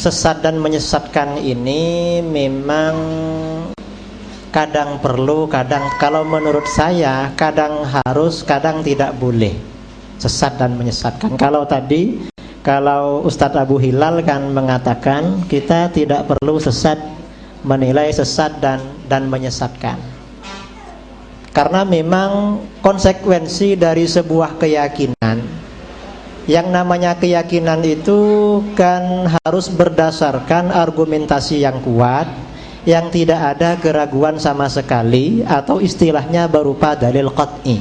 sesat dan menyesatkan ini memang kadang perlu, kadang kalau menurut saya kadang harus, kadang tidak boleh sesat dan menyesatkan. Kalau Ustadz Abu Hilal kan mengatakan kita tidak perlu sesat, menilai sesat dan menyesatkan, karena memang konsekuensi dari sebuah keyakinan. Yang namanya keyakinan itu kan harus berdasarkan argumentasi yang kuat, yang tidak ada keraguan sama sekali, atau istilahnya berupa dalil qat'i.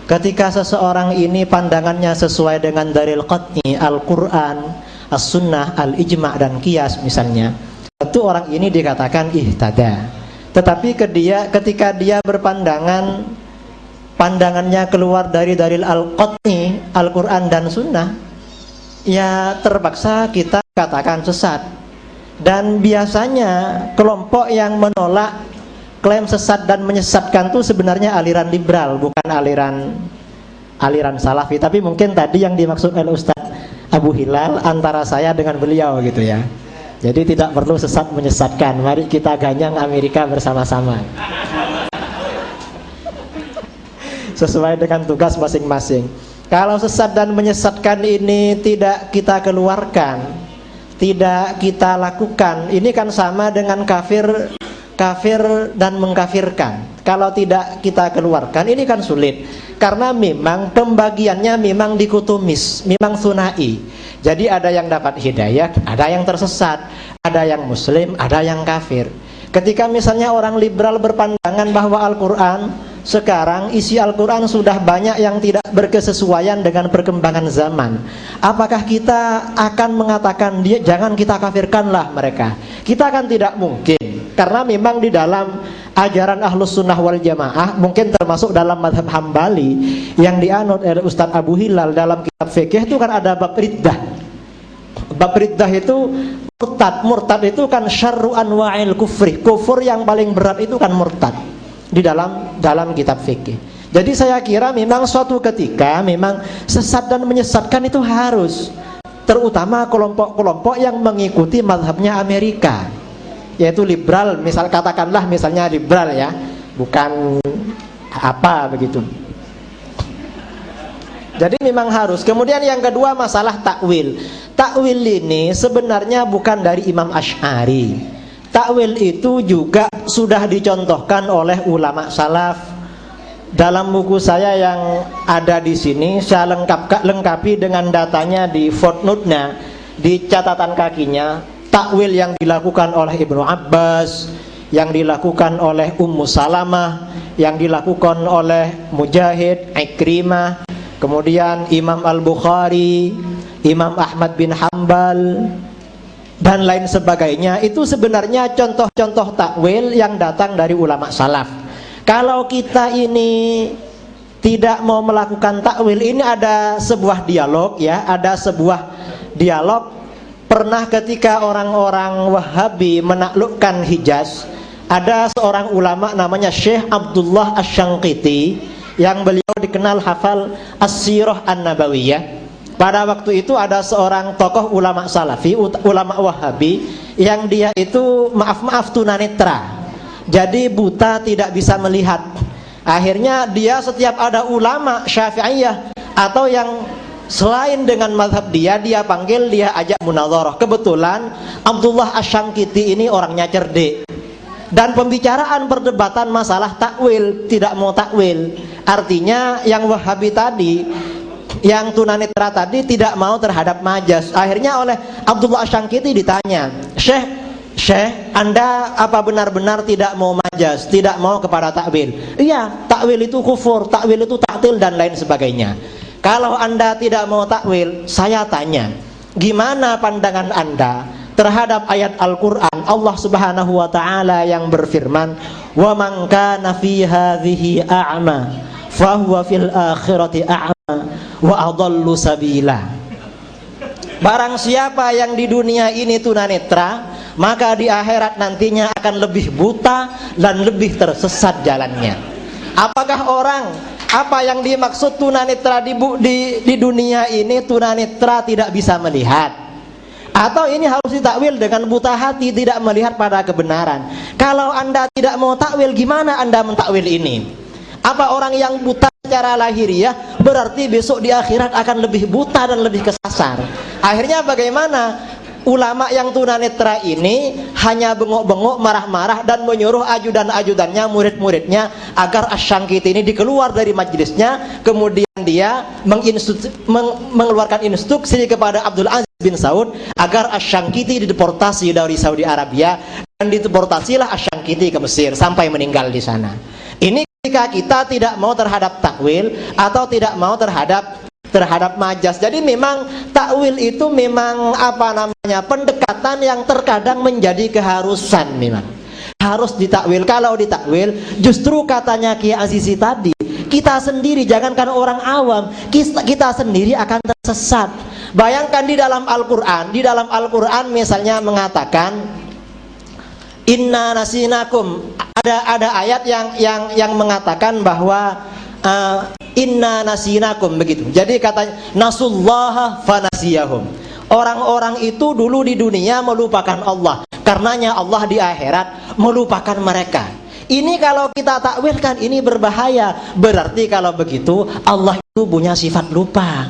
Ketika seseorang ini pandangannya sesuai dengan dalil qat'i, Al-Quran, As-Sunnah, Al-Ijma' dan Qiyas misalnya, itu orang ini dikatakan ihtada. Tetapi ketika dia berpandangan, pandangannya keluar dari dalil al-qat'i, Al-Quran dan Sunnah, ya terpaksa kita katakan sesat. Dan biasanya kelompok yang menolak klaim sesat dan menyesatkan itu sebenarnya aliran liberal, bukan aliran salafi. Tapi mungkin tadi yang dimaksud oleh Ustadz Abu Hilal antara saya dengan beliau gitu ya. Jadi tidak perlu sesat menyesatkan, mari kita ganyang Amerika bersama-sama sesuai dengan tugas masing-masing. Kalau sesat dan menyesatkan ini tidak kita keluarkan, tidak kita lakukan, ini kan sama dengan kafir dan mengkafirkan. Kalau tidak kita keluarkan, ini kan sulit, karena memang pembagiannya memang dikotomis, memang sunai. Jadi ada yang dapat hidayah, ada yang tersesat, ada yang muslim, ada yang kafir. Ketika misalnya orang liberal berpandangan bahwa Al-Quran sekarang isi Al-Quran sudah banyak yang tidak berkesesuaian dengan perkembangan zaman, apakah kita akan mengatakan dia jangan kita kafirkanlah mereka? Kita kan tidak mungkin, karena memang di dalam ajaran Ahlus Sunnah wal Jamaah, mungkin termasuk dalam mazhab Hambali yang dianut oleh Ustadz Abu Hilal dalam kitab fikih itu kan ada bab riddah. Bab riddah itu murtad itu kan syarru anwa'il kufri, kufur yang paling berat itu kan murtad di dalam kitab fikih. Jadi saya kira memang suatu ketika memang sesat dan menyesatkan itu harus, terutama kelompok-kelompok yang mengikuti mazhabnya Amerika, yaitu liberal, katakanlah misalnya liberal ya, bukan apa begitu. Jadi memang harus. Kemudian yang kedua masalah takwil. Takwil ini sebenarnya bukan dari Imam Asy'ari. Takwil itu juga sudah dicontohkan oleh ulama salaf. Dalam buku saya yang ada di sini, saya lengkapi dengan datanya di footnote-nya, di catatan kakinya. Takwil yang dilakukan oleh Ibnu Abbas, yang dilakukan oleh Ummu Salamah, yang dilakukan oleh Mujahid, Ikrimah, kemudian Imam Al-Bukhari, Imam Ahmad bin Hanbal, dan lain sebagainya. Itu sebenarnya contoh-contoh takwil yang datang dari ulama salaf. Kalau kita ini tidak mau melakukan takwil, ini ada sebuah dialog ya, ada sebuah dialog. Pernah ketika orang-orang Wahabi menaklukkan Hijaz, ada seorang ulama namanya Syekh Abdullah Asy-Syangqiti, yang beliau dikenal hafal As-Sirah An-Nabawiyah. Pada waktu itu ada seorang tokoh ulama salafi, ulama Wahabi, yang dia itu maaf tunanetra, jadi buta, tidak bisa melihat. Akhirnya dia setiap ada ulama Syafi'iyah atau yang selain dengan mazhab dia panggil, dia ajak munadharah. Kebetulan Abdullah Asy-Syangqiti ini orangnya cerdik, dan pembicaraan perdebatan masalah takwil, tidak mau takwil. Artinya yang Wahabi tadi, yang tunanetra tadi tidak mau terhadap majas. Akhirnya oleh Abdullah Asy-Syangqiti ditanya, Syekh, Anda apa benar-benar tidak mau majas, tidak mau kepada takwil? Iya, takwil itu kufur, takwil itu ta'til dan lain sebagainya. Kalau Anda tidak mau takwil, saya tanya, gimana pandangan Anda terhadap ayat Al-Quran Allah Subhanahu wa ta'ala yang berfirman, wa man kana fi hadhihi a'ma fahuwa fil akhirati a'ma wa adallu sabila. Barang siapa yang di dunia ini tunanetra, maka di akhirat nantinya akan lebih buta dan lebih tersesat jalannya. Apakah apa yang dimaksud tunanetra di dunia ini? Tunanetra tidak bisa melihat, Atau ini harus ditakwil dengan buta hati, tidak melihat pada kebenaran. Kalau Anda tidak mau takwil, gimana Anda mentakwil ini? Apa orang yang buta secara lahiriah berarti besok di akhirat akan lebih buta dan lebih kesasar? Akhirnya bagaimana? Ulama yang tunanetra ini hanya bengok-bengok, marah-marah, dan menyuruh ajudan-ajudannya, murid-muridnya, agar Asy-Syangkiti ini dikeluar dari majelisnya. Kemudian dia mengeluarkan instruksi kepada Abdul Aziz bin Saud agar Asy-Syangkiti dideportasi dari Saudi Arabia, dan dideportasilah Asy-Syangkiti ke Mesir sampai meninggal di sana. Ini ketika kita tidak mau terhadap takwil atau tidak mau terhadap majas. Jadi memang takwil itu memang pendekatan yang terkadang menjadi keharusan, memang harus ditakwil. Kalau ditakwil, justru katanya Kiai Azizi tadi, kita sendiri, jangankan orang awam, kita sendiri akan tersesat. Bayangkan di dalam Al-Quran misalnya mengatakan inna nasinakum, ada ayat yang mengatakan bahwa inna nasinakum, begitu. Jadi katanya nasullaha fanasiyahum. Orang-orang itu dulu di dunia melupakan Allah, karenanya Allah di akhirat melupakan mereka. Ini kalau kita takwilkan ini berbahaya. Berarti kalau begitu Allah itu punya sifat lupa.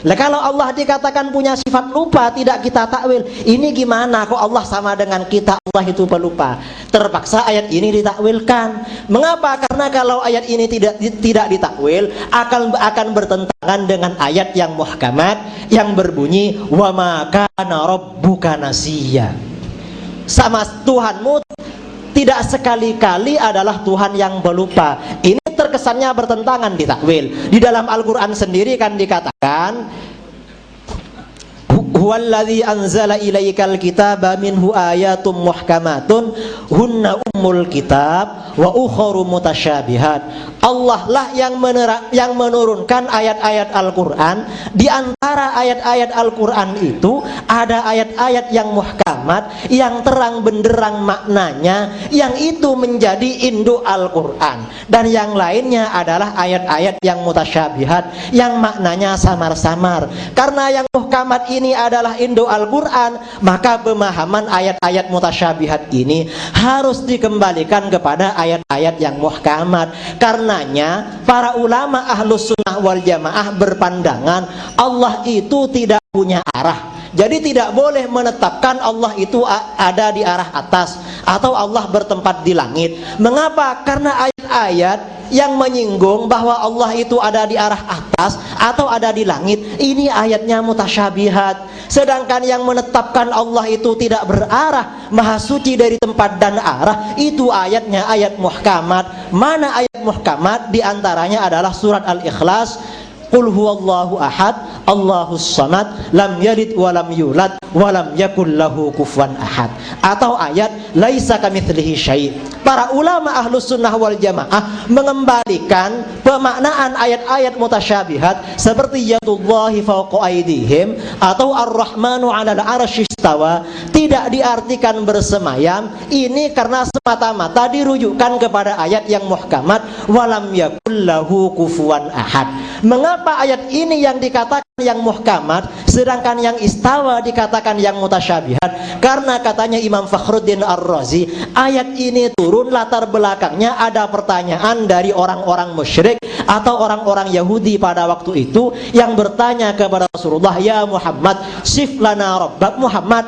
Lah kalau Allah dikatakan punya sifat lupa, tidak kita takwil, ini gimana kok Allah sama dengan kita, Allah itu pelupa? Terpaksa ayat ini ditakwilkan. Mengapa? Karena kalau ayat ini tidak ditakwil akan bertentangan dengan ayat yang muhkamat yang berbunyi wa ma kana rabbuka nasiya. Sama Tuhanmu tidak sekali-kali adalah Tuhan yang pelupa. Ini terkesannya bertentangan di takwil. Di dalam Al-Quran sendiri kan dikatakan huwallazi anzala ilaikal kitaba minhu ayatum muhkamatun hunna ummul kitab wa ukharu mutasyabihat. Allah lah yang menurunkan ayat-ayat Al-Quran. Di antara ayat-ayat Al-Quran itu ada ayat-ayat yang muhkamat, yang terang benderang maknanya, yang itu menjadi induk Al-Quran. Dan yang lainnya adalah ayat-ayat yang mutasyabihat, yang maknanya samar-samar. Karena yang muhkamat ini adalah induk Al-Quran, maka pemahaman ayat-ayat mutasyabihat ini harus dikembalikan kepada ayat-ayat yang muhkamat. Karenanya para ulama Ahlus Sunnah wal Jamaah berpandangan Allah itu tidak punya arah. Jadi tidak boleh menetapkan Allah itu ada di arah atas atau Allah bertempat di langit. Mengapa? Karena ayat-ayat yang menyinggung bahwa Allah itu ada di arah atas atau ada di langit, ini ayatnya mutasyabihat. Sedangkan yang menetapkan Allah itu tidak berarah, maha suci dari tempat dan arah, itu ayatnya ayat muhkamat. Mana ayat muhkamat? Di antaranya adalah surat Al-Ikhlas, Qul huwallahu ahad, Allahus samad, lam yalid walam yulad, walam yakul lahu kufuwan ahad. Atau ayat laisa kamitslihi syai'. Para ulama Ahlus Sunnah wal Jamaah mengembalikan pemaknaan ayat-ayat mutasyabihat seperti yadullahi fawqa aydihim atau ar-rahmanu 'alal 'arsy istawa, tidak diartikan bersemayam. Ini karena semata-mata dirujukkan kepada ayat yang muhkamat walam yakul lahu kufuwan ahad. Mengapa ayat ini yang dikatakan yang muhkamat sedangkan yang istawa dikatakan yang mutasyabihat? Karena katanya Imam Fakhruddin Ar-Razi, ayat ini turun latar belakangnya ada pertanyaan dari orang-orang musyrik atau orang-orang Yahudi pada waktu itu yang bertanya kepada Rasulullah, ya Muhammad, sif lana rabbak, Muhammad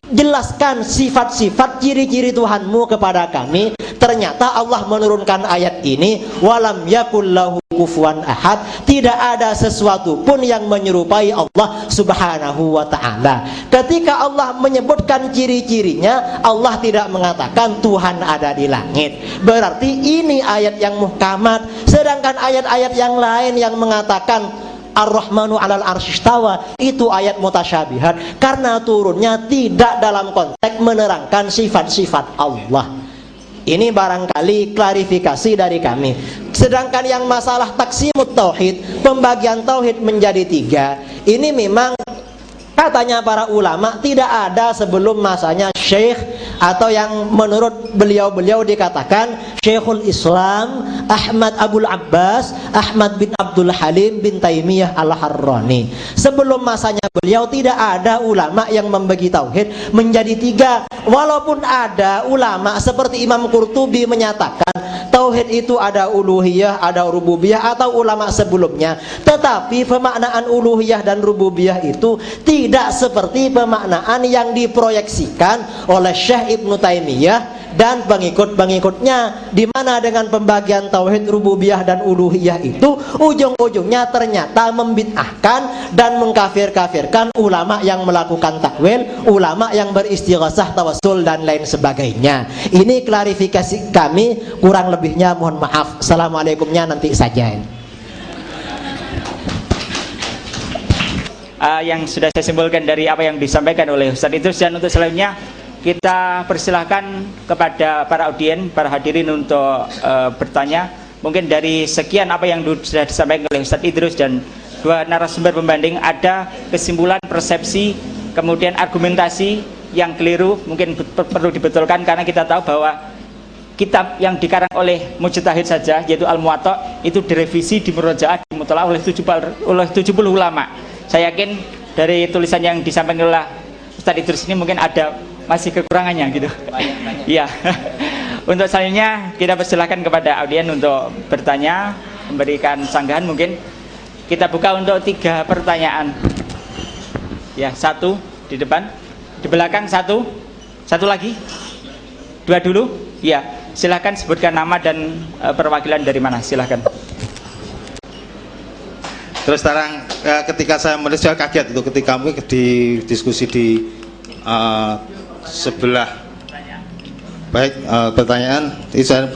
jelaskan sifat-sifat ciri-ciri Tuhanmu kepada kami. Ternyata Allah menurunkan ayat ini, walam yakul lahu kufuwan ahad, tidak ada sesuatu pun yang menyerupai Allah subhanahu wa ta'ala. Ketika Allah menyebutkan ciri-cirinya, Allah tidak mengatakan Tuhan ada di langit. Berarti ini ayat yang muhkamat. Sedangkan ayat-ayat yang lain yang mengatakan Ar-Rahmanu 'alal 'arsy istawa, itu ayat mutasyabihat karena turunnya tidak dalam konteks menerangkan sifat-sifat Allah. Ini barangkali klarifikasi dari kami. Sedangkan yang masalah taksimut tauhid, pembagian tauhid menjadi 3, ini memang Katanya para ulama tidak ada sebelum masanya syekh, atau yang menurut beliau-beliau dikatakan Syekhul Islam Ahmad Abul Abbas Ahmad bin Abdul Halim bin Taimiyah Al-Harrani. Sebelum masanya beliau tidak ada ulama yang membagi tauhid menjadi tiga. Walaupun ada ulama seperti Imam Qurtubi menyatakan tauhid itu ada uluhiyah, ada rububiyah, atau ulama sebelumnya, tetapi pemaknaan uluhiyah dan rububiyah itu tidak seperti pemaknaan yang diproyeksikan oleh Syekh Ibnu Taimiyah dan pengikut-pengikutnya, di mana dengan pembagian tauhid rububiyah dan uluhiyah itu ujung-ujungnya ternyata membid'ahkan dan mengkafir-kafirkan ulama yang melakukan takwil, ulama yang beristighosah, tawassul dan lain sebagainya. Ini klarifikasi kami, kurang lebihnya mohon maaf. Assalamualaikumnya nanti saja. Yang sudah saya simpulkan dari apa yang disampaikan oleh Ustaz Idrus, dan untuk selanjutnya kita persilahkan kepada para audien, para hadirin untuk bertanya. Mungkin dari sekian apa yang sudah disampaikan oleh Ustaz Idrus dan dua narasumber pembanding, ada kesimpulan, persepsi, kemudian argumentasi yang keliru, mungkin perlu dibetulkan, karena kita tahu bahwa kitab yang dikarang oleh mujtahid saja, yaitu Al-Muwatta, itu direvisi, dimurojaah, dimutolak oleh 70 ulama. Saya yakin dari tulisan yang disampaikan oleh Ustaz Idrus ini mungkin ada masih kekurangannya gitu. Iya. Untuk selanjutnya kita persilahkan kepada audien untuk bertanya, memberikan sanggahan. Mungkin kita buka untuk 3 pertanyaan. Ya, 1 di depan, di belakang 1 lagi, 2 dulu. Ya, silahkan sebutkan nama dan perwakilan dari mana, silahkan. Terus terang, ketika saya menulis, saya kaget itu ketika di diskusi di sebelah. Baik, pertanyaan ini saya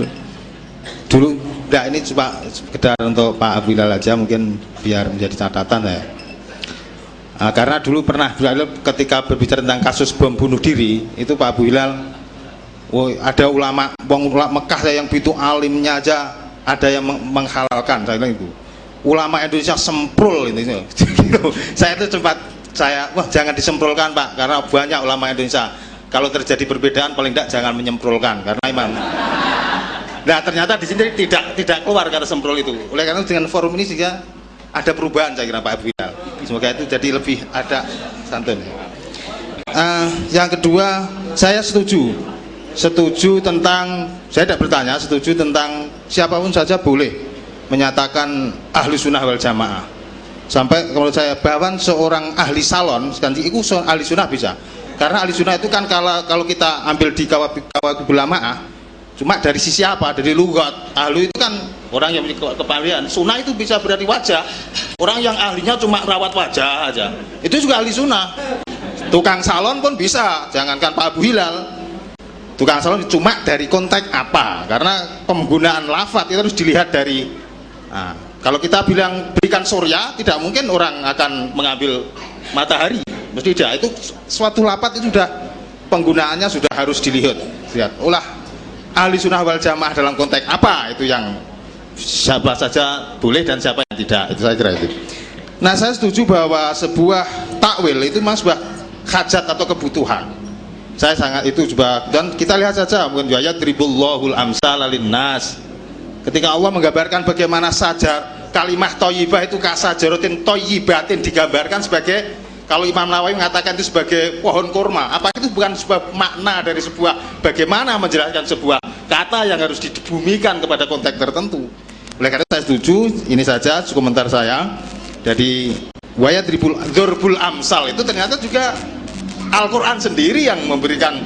dulu, enggak, ini cuma sekedar untuk Pak Abu Hilal aja, mungkin biar menjadi catatan ya. Karena dulu pernah ketika berbicara tentang kasus bom bunuh diri, itu Pak Abu Hilal, ada ulama Mekah yang begitu alimnya aja ada yang menghalalkan, saya bilang itu. Ulama Indonesia semprul ini. Saya itu sempat wah jangan disemprulkan Pak, karena banyak ulama Indonesia. Kalau terjadi perbedaan paling tidak jangan menyemprulkan, karena imam. Nah ternyata di sini tidak keluar kata semprul itu. Oleh karena dengan forum ini sehingga ada perubahan, saya kira Pak Abu Hilal. Semoga itu jadi lebih ada santun. Yang kedua, saya setuju tentang, saya tidak bertanya, setuju tentang siapapun saja boleh menyatakan ahli sunnah wal jamaah. Sampai kalau saya bahkan seorang ahli salon itu ahli sunnah bisa, karena ahli sunnah itu kan kalau kita ambil di kawakib ulamaah, cuma dari sisi apa, dari lugat. Ahli itu kan orang yang memiliki kepahlian. Sunnah itu bisa berarti wajah, orang yang ahlinya cuma rawat wajah aja, itu juga ahli sunnah. Tukang salon pun bisa, jangankan Pak Abu Hilal. Tukang salon cuma dari konteks apa, karena penggunaan lafadz itu harus dilihat dari. Nah, kalau kita bilang berikan surya, tidak mungkin orang akan mengambil matahari, mesti tidak. Itu suatu lafadz itu sudah penggunaannya sudah harus dilihat. Lihat, ulah ahli sunnah wal jamaah dalam konteks apa, itu yang siapa saja boleh dan siapa yang tidak. Itu saya kira itu. Nah, saya setuju bahwa sebuah takwil itu memang sebuah hajat atau kebutuhan. Saya sangat itu juga, dan kita lihat saja mungkin ayat dribullahul amsal linnas. Ketika Allah menggambarkan bagaimana saja kalimah thayyibah itu kasajarotin thayyibatin digambarkan sebagai, kalau Imam Nawawi mengatakan itu sebagai pohon kurma. Apa itu bukan sebuah makna dari sebuah bagaimana menjelaskan sebuah kata yang harus dibumikan kepada konteks tertentu. Oleh karena saya setuju, ini saja komentar saya. Jadi wayat dzarbul amsal itu ternyata juga Al-Quran sendiri yang memberikan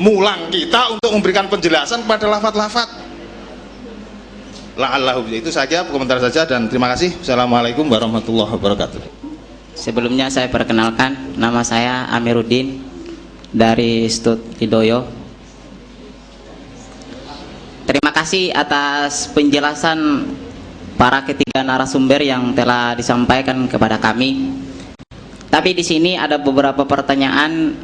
mulang kita untuk memberikan penjelasan kepada lafadz-lafadz. La'allahu, itu saja komentar saja dan terima kasih. Assalamualaikum warahmatullahi wabarakatuh. Sebelumnya saya perkenalkan, nama saya Amiruddin dari Stud Hidoyo. Terima kasih atas penjelasan para ketiga narasumber yang telah disampaikan kepada kami. Tapi di sini ada beberapa pertanyaan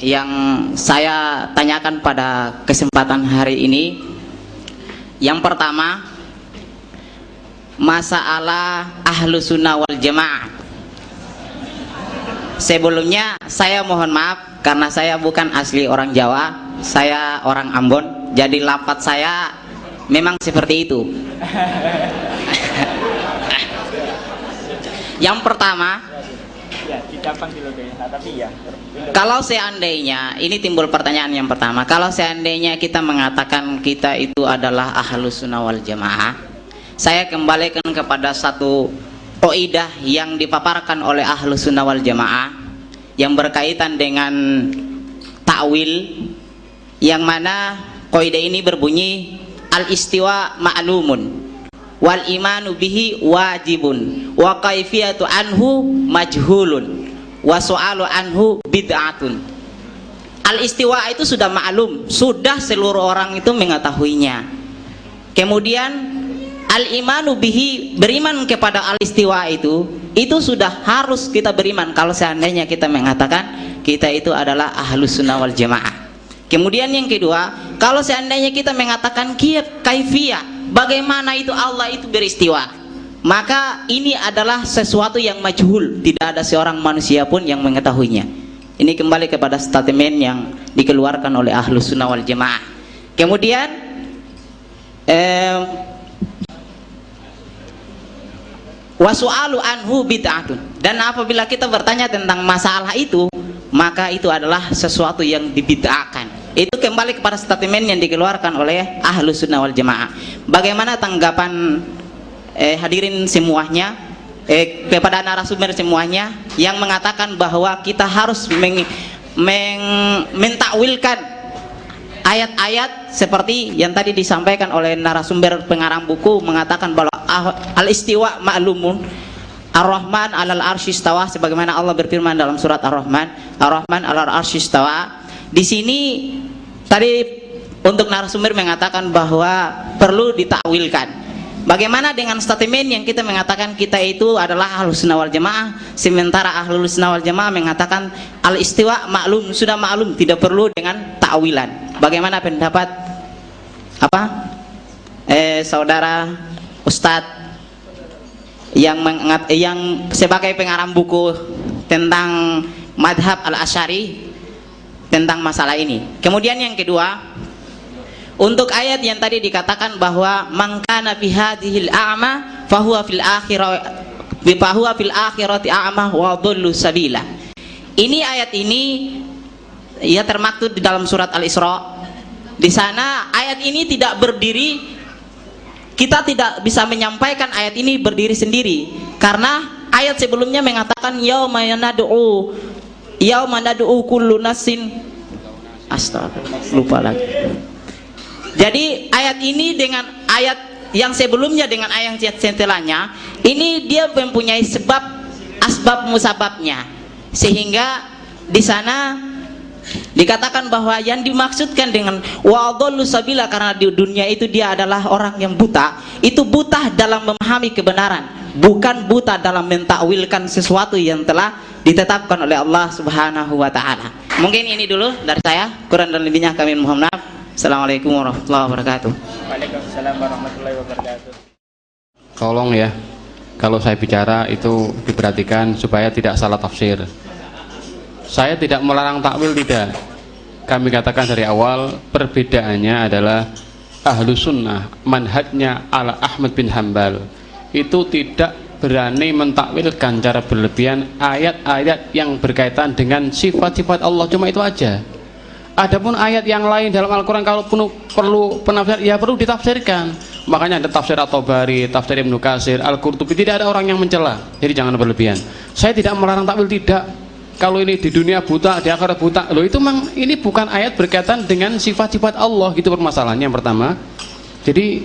yang saya tanyakan pada kesempatan hari ini. Yang pertama, masalah ahlu sunnah wal jamaah. Sebelumnya saya mohon maaf karena saya bukan asli orang Jawa, saya orang Ambon, jadi lafaz saya memang seperti itu. Yang pertama, kalau seandainya, ini timbul pertanyaan yang pertama, kalau seandainya kita mengatakan kita itu adalah ahlus sunnah wal jamaah, saya kembalikan kepada satu kaidah yang dipaparkan oleh ahlus sunnah wal jamaah yang berkaitan dengan takwil, yang mana kaidah ini berbunyi al istiwa ma'lumun wal imanu bihi wajibun wa kaifiyatu anhu majhulun wa su'alu anhu bid'atun. Al istiwa itu sudah maklum, sudah seluruh orang itu mengetahuinya. Kemudian al imanu bihi, beriman kepada al istiwa itu sudah harus kita beriman kalau seandainya kita mengatakan kita itu adalah ahlus sunnah wal jamaah. Kemudian yang kedua, kalau seandainya kita mengatakan kaifiyah, bagaimana itu Allah itu beristiwa, maka ini adalah sesuatu yang majhul, tidak ada seorang manusia pun yang mengetahuinya. Ini kembali kepada statement yang dikeluarkan oleh ahlus sunnah wal jamaah. Kemudian wasu'alu anhu bid'atun, dan apabila kita bertanya tentang masalah itu, maka itu adalah sesuatu yang dibid'ahkan. Itu kembali kepada statement yang dikeluarkan oleh ahlus sunnah wal jamaah. Bagaimana tanggapan hadirin semuanya, kepada narasumber semuanya yang mengatakan bahwa kita harus mentakwilkan ayat-ayat seperti yang tadi disampaikan oleh narasumber pengarang buku, mengatakan bahwa al-istiwa ma'lumun, ar-Rahman alal arsy istawa, sebagaimana Allah berfirman dalam surat Ar-Rahman, ar-Rahman alal arsy istawa. Di sini tadi untuk narasumber mengatakan bahwa perlu ditakwilkan. Bagaimana dengan statement yang kita mengatakan kita itu adalah ahlus sunnah wal jamaah, sementara ahlus sunnah wal jamaah mengatakan al-istiwa maklum, sudah maklum, tidak perlu dengan takwilan. Bagaimana pendapat saudara Ustadz yang sebagai pengarang buku tentang madhab al-Asy'ari tentang masalah ini. Kemudian yang kedua, untuk ayat yang tadi dikatakan bahwa man kana fi hadhil a'ma fahuwa fil akhirati a'ma wa dhallu sabila. Ini ayat ini ya termaktub di dalam surat Al-Isra. Di sana ayat ini tidak berdiri, kita tidak bisa menyampaikan ayat ini berdiri sendiri, karena ayat sebelumnya mengatakan yauma nad'u kullu nafsin, astagfirullah, lupa lagi. Jadi ayat ini dengan ayat yang sebelumnya dengan ayat yang setelahnya ini dia mempunyai asbab musababnya, sehingga di sana dikatakan bahwa yang dimaksudkan dengan wadhallu sabila, karena di dunia itu dia adalah orang yang buta, itu buta dalam memahami kebenaran, bukan buta dalam mentakwilkan sesuatu yang telah ditetapkan oleh Allah Subhanahu wa taala. Mungkin ini dulu dari saya, kurang dan lebihnya kami mohon maaf. Assalamualaikum warahmatullahi wabarakatuh. Waalaikumsalam warahmatullahi wabarakatuh. Tolong ya, kalau saya bicara itu diperhatikan supaya tidak salah tafsir. Saya tidak melarang takwil, tidak. Kami katakan dari awal perbedaannya adalah ahlu sunnah manhajnya ala Ahmad bin Hambal itu tidak berani mentakwilkan cara berlebihan ayat-ayat yang berkaitan dengan sifat-sifat Allah, cuma itu aja. Adapun ayat yang lain dalam Al-Quran kalau perlu penafsiran, ya perlu ditafsirkan. Makanya ada tafsir At-Tabari, tafsir Ibnu Katsir, Al-Qurtubi, tidak ada orang yang mencela. Jadi jangan berlebihan. Saya tidak melarang takwil, tidak. Kalau ini di dunia buta, di akhirat buta, loh itu memang ini bukan ayat berkaitan dengan sifat-sifat Allah, gitu permasalahannya yang pertama. Jadi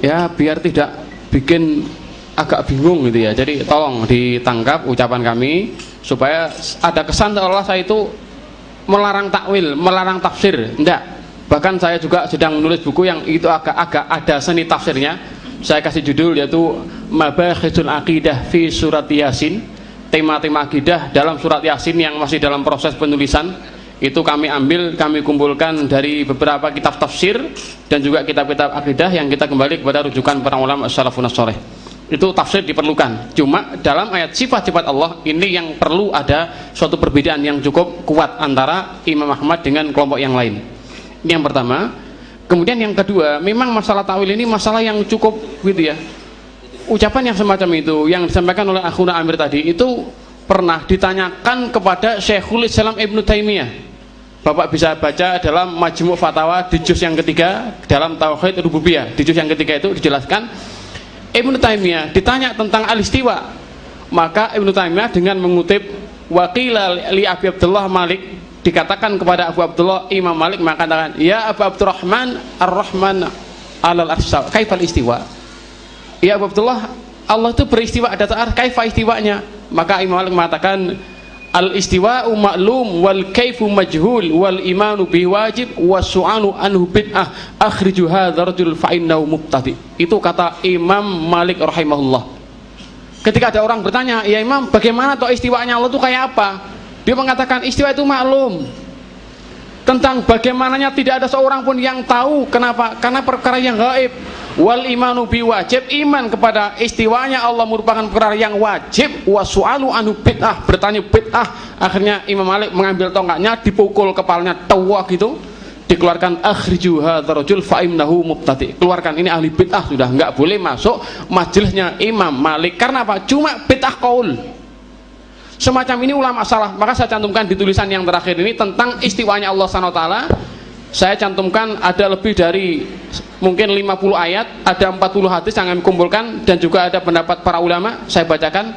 ya biar tidak bikin agak bingung gitu ya. Jadi tolong ditangkap ucapan kami supaya ada kesan seolah saya itu melarang takwil, melarang tafsir. Enggak. Bahkan saya juga sedang menulis buku yang itu agak ada seni tafsirnya. Saya kasih judul yaitu Mabahithul Aqidah fi Surat Yasin. Tema-tema akidah dalam surat Yasin yang masih dalam proses penulisan. Itu kami ambil, kami kumpulkan dari beberapa kitab tafsir dan juga kitab-kitab akidah yang kita kembali kepada rujukan para ulama salafun saleh. itu tafsir diperlukan. Cuma dalam ayat sifat-sifat Allah ini yang perlu ada suatu perbedaan yang cukup kuat antara Imam Ahmad dengan kelompok yang lain. Ini yang pertama. Kemudian yang kedua, memang masalah ta'wil ini masalah yang cukup gitu ya. Ucapan yang semacam itu yang disampaikan oleh Akhuna Amir tadi itu pernah ditanyakan kepada Syekhul Islam Ibnu Taimiyah. Bapak bisa baca dalam Majmu' Fatawa di juz yang ketiga dalam Tauhid Rububiyah. Di juz yang ketiga itu dijelaskan Ibnu Taimiyah ditanya tentang al-istiwa, maka Ibnu Taimiyah dengan mengutip waqila li Abi Abdullah Malik, dikatakan kepada Abu Abdullah Imam Malik mengatakan, ya Abu Abdurrahman ar-Rahman alal arsy kaifal istiwa. Ya Abu Abdullah, Allah itu beristiwa atas arsy, kaifa istiwanya? Maka Imam Malik mengatakan al-istiwa'u ma'lum wal kaifu majhul wal imanu bihi wajib was-su'alu anhu bid'ah akhriju hadzal rajul fa innahu mubtadi. Itu kata Imam Malik rahimahullah. Ketika ada orang bertanya, ya Imam, bagaimana toh istiwanya Allah itu kayak apa? Dia mengatakan istiwa itu maklum. Tentang bagaimananya tidak ada seorang pun yang tahu. Kenapa? Karena perkara yang gaib. Wal imanu bi wajib, iman kepada istiwanya Allah merupakan perkara yang wajib. Wasu'alu anu bid'ah, bertanya bid'ah. Akhirnya Imam Malik mengambil tongkatnya, dipukul kepalanya tawak gitu, dikeluarkan akhriju hadzal rajul fa innahu mubtadi. Keluarkan, ini ahli bid'ah, sudah enggak boleh masuk majelisnya Imam Malik. Karena apa? Cuma bid'ah qaul. Semacam ini ulama salah. Maka saya cantumkan di tulisan yang terakhir ini tentang istiwanya Allah Subhanahu wa taala. Saya cantumkan ada lebih dari mungkin 50 ayat, ada 40 hadis yang kami kumpulkan, dan juga ada pendapat para ulama. Saya bacakan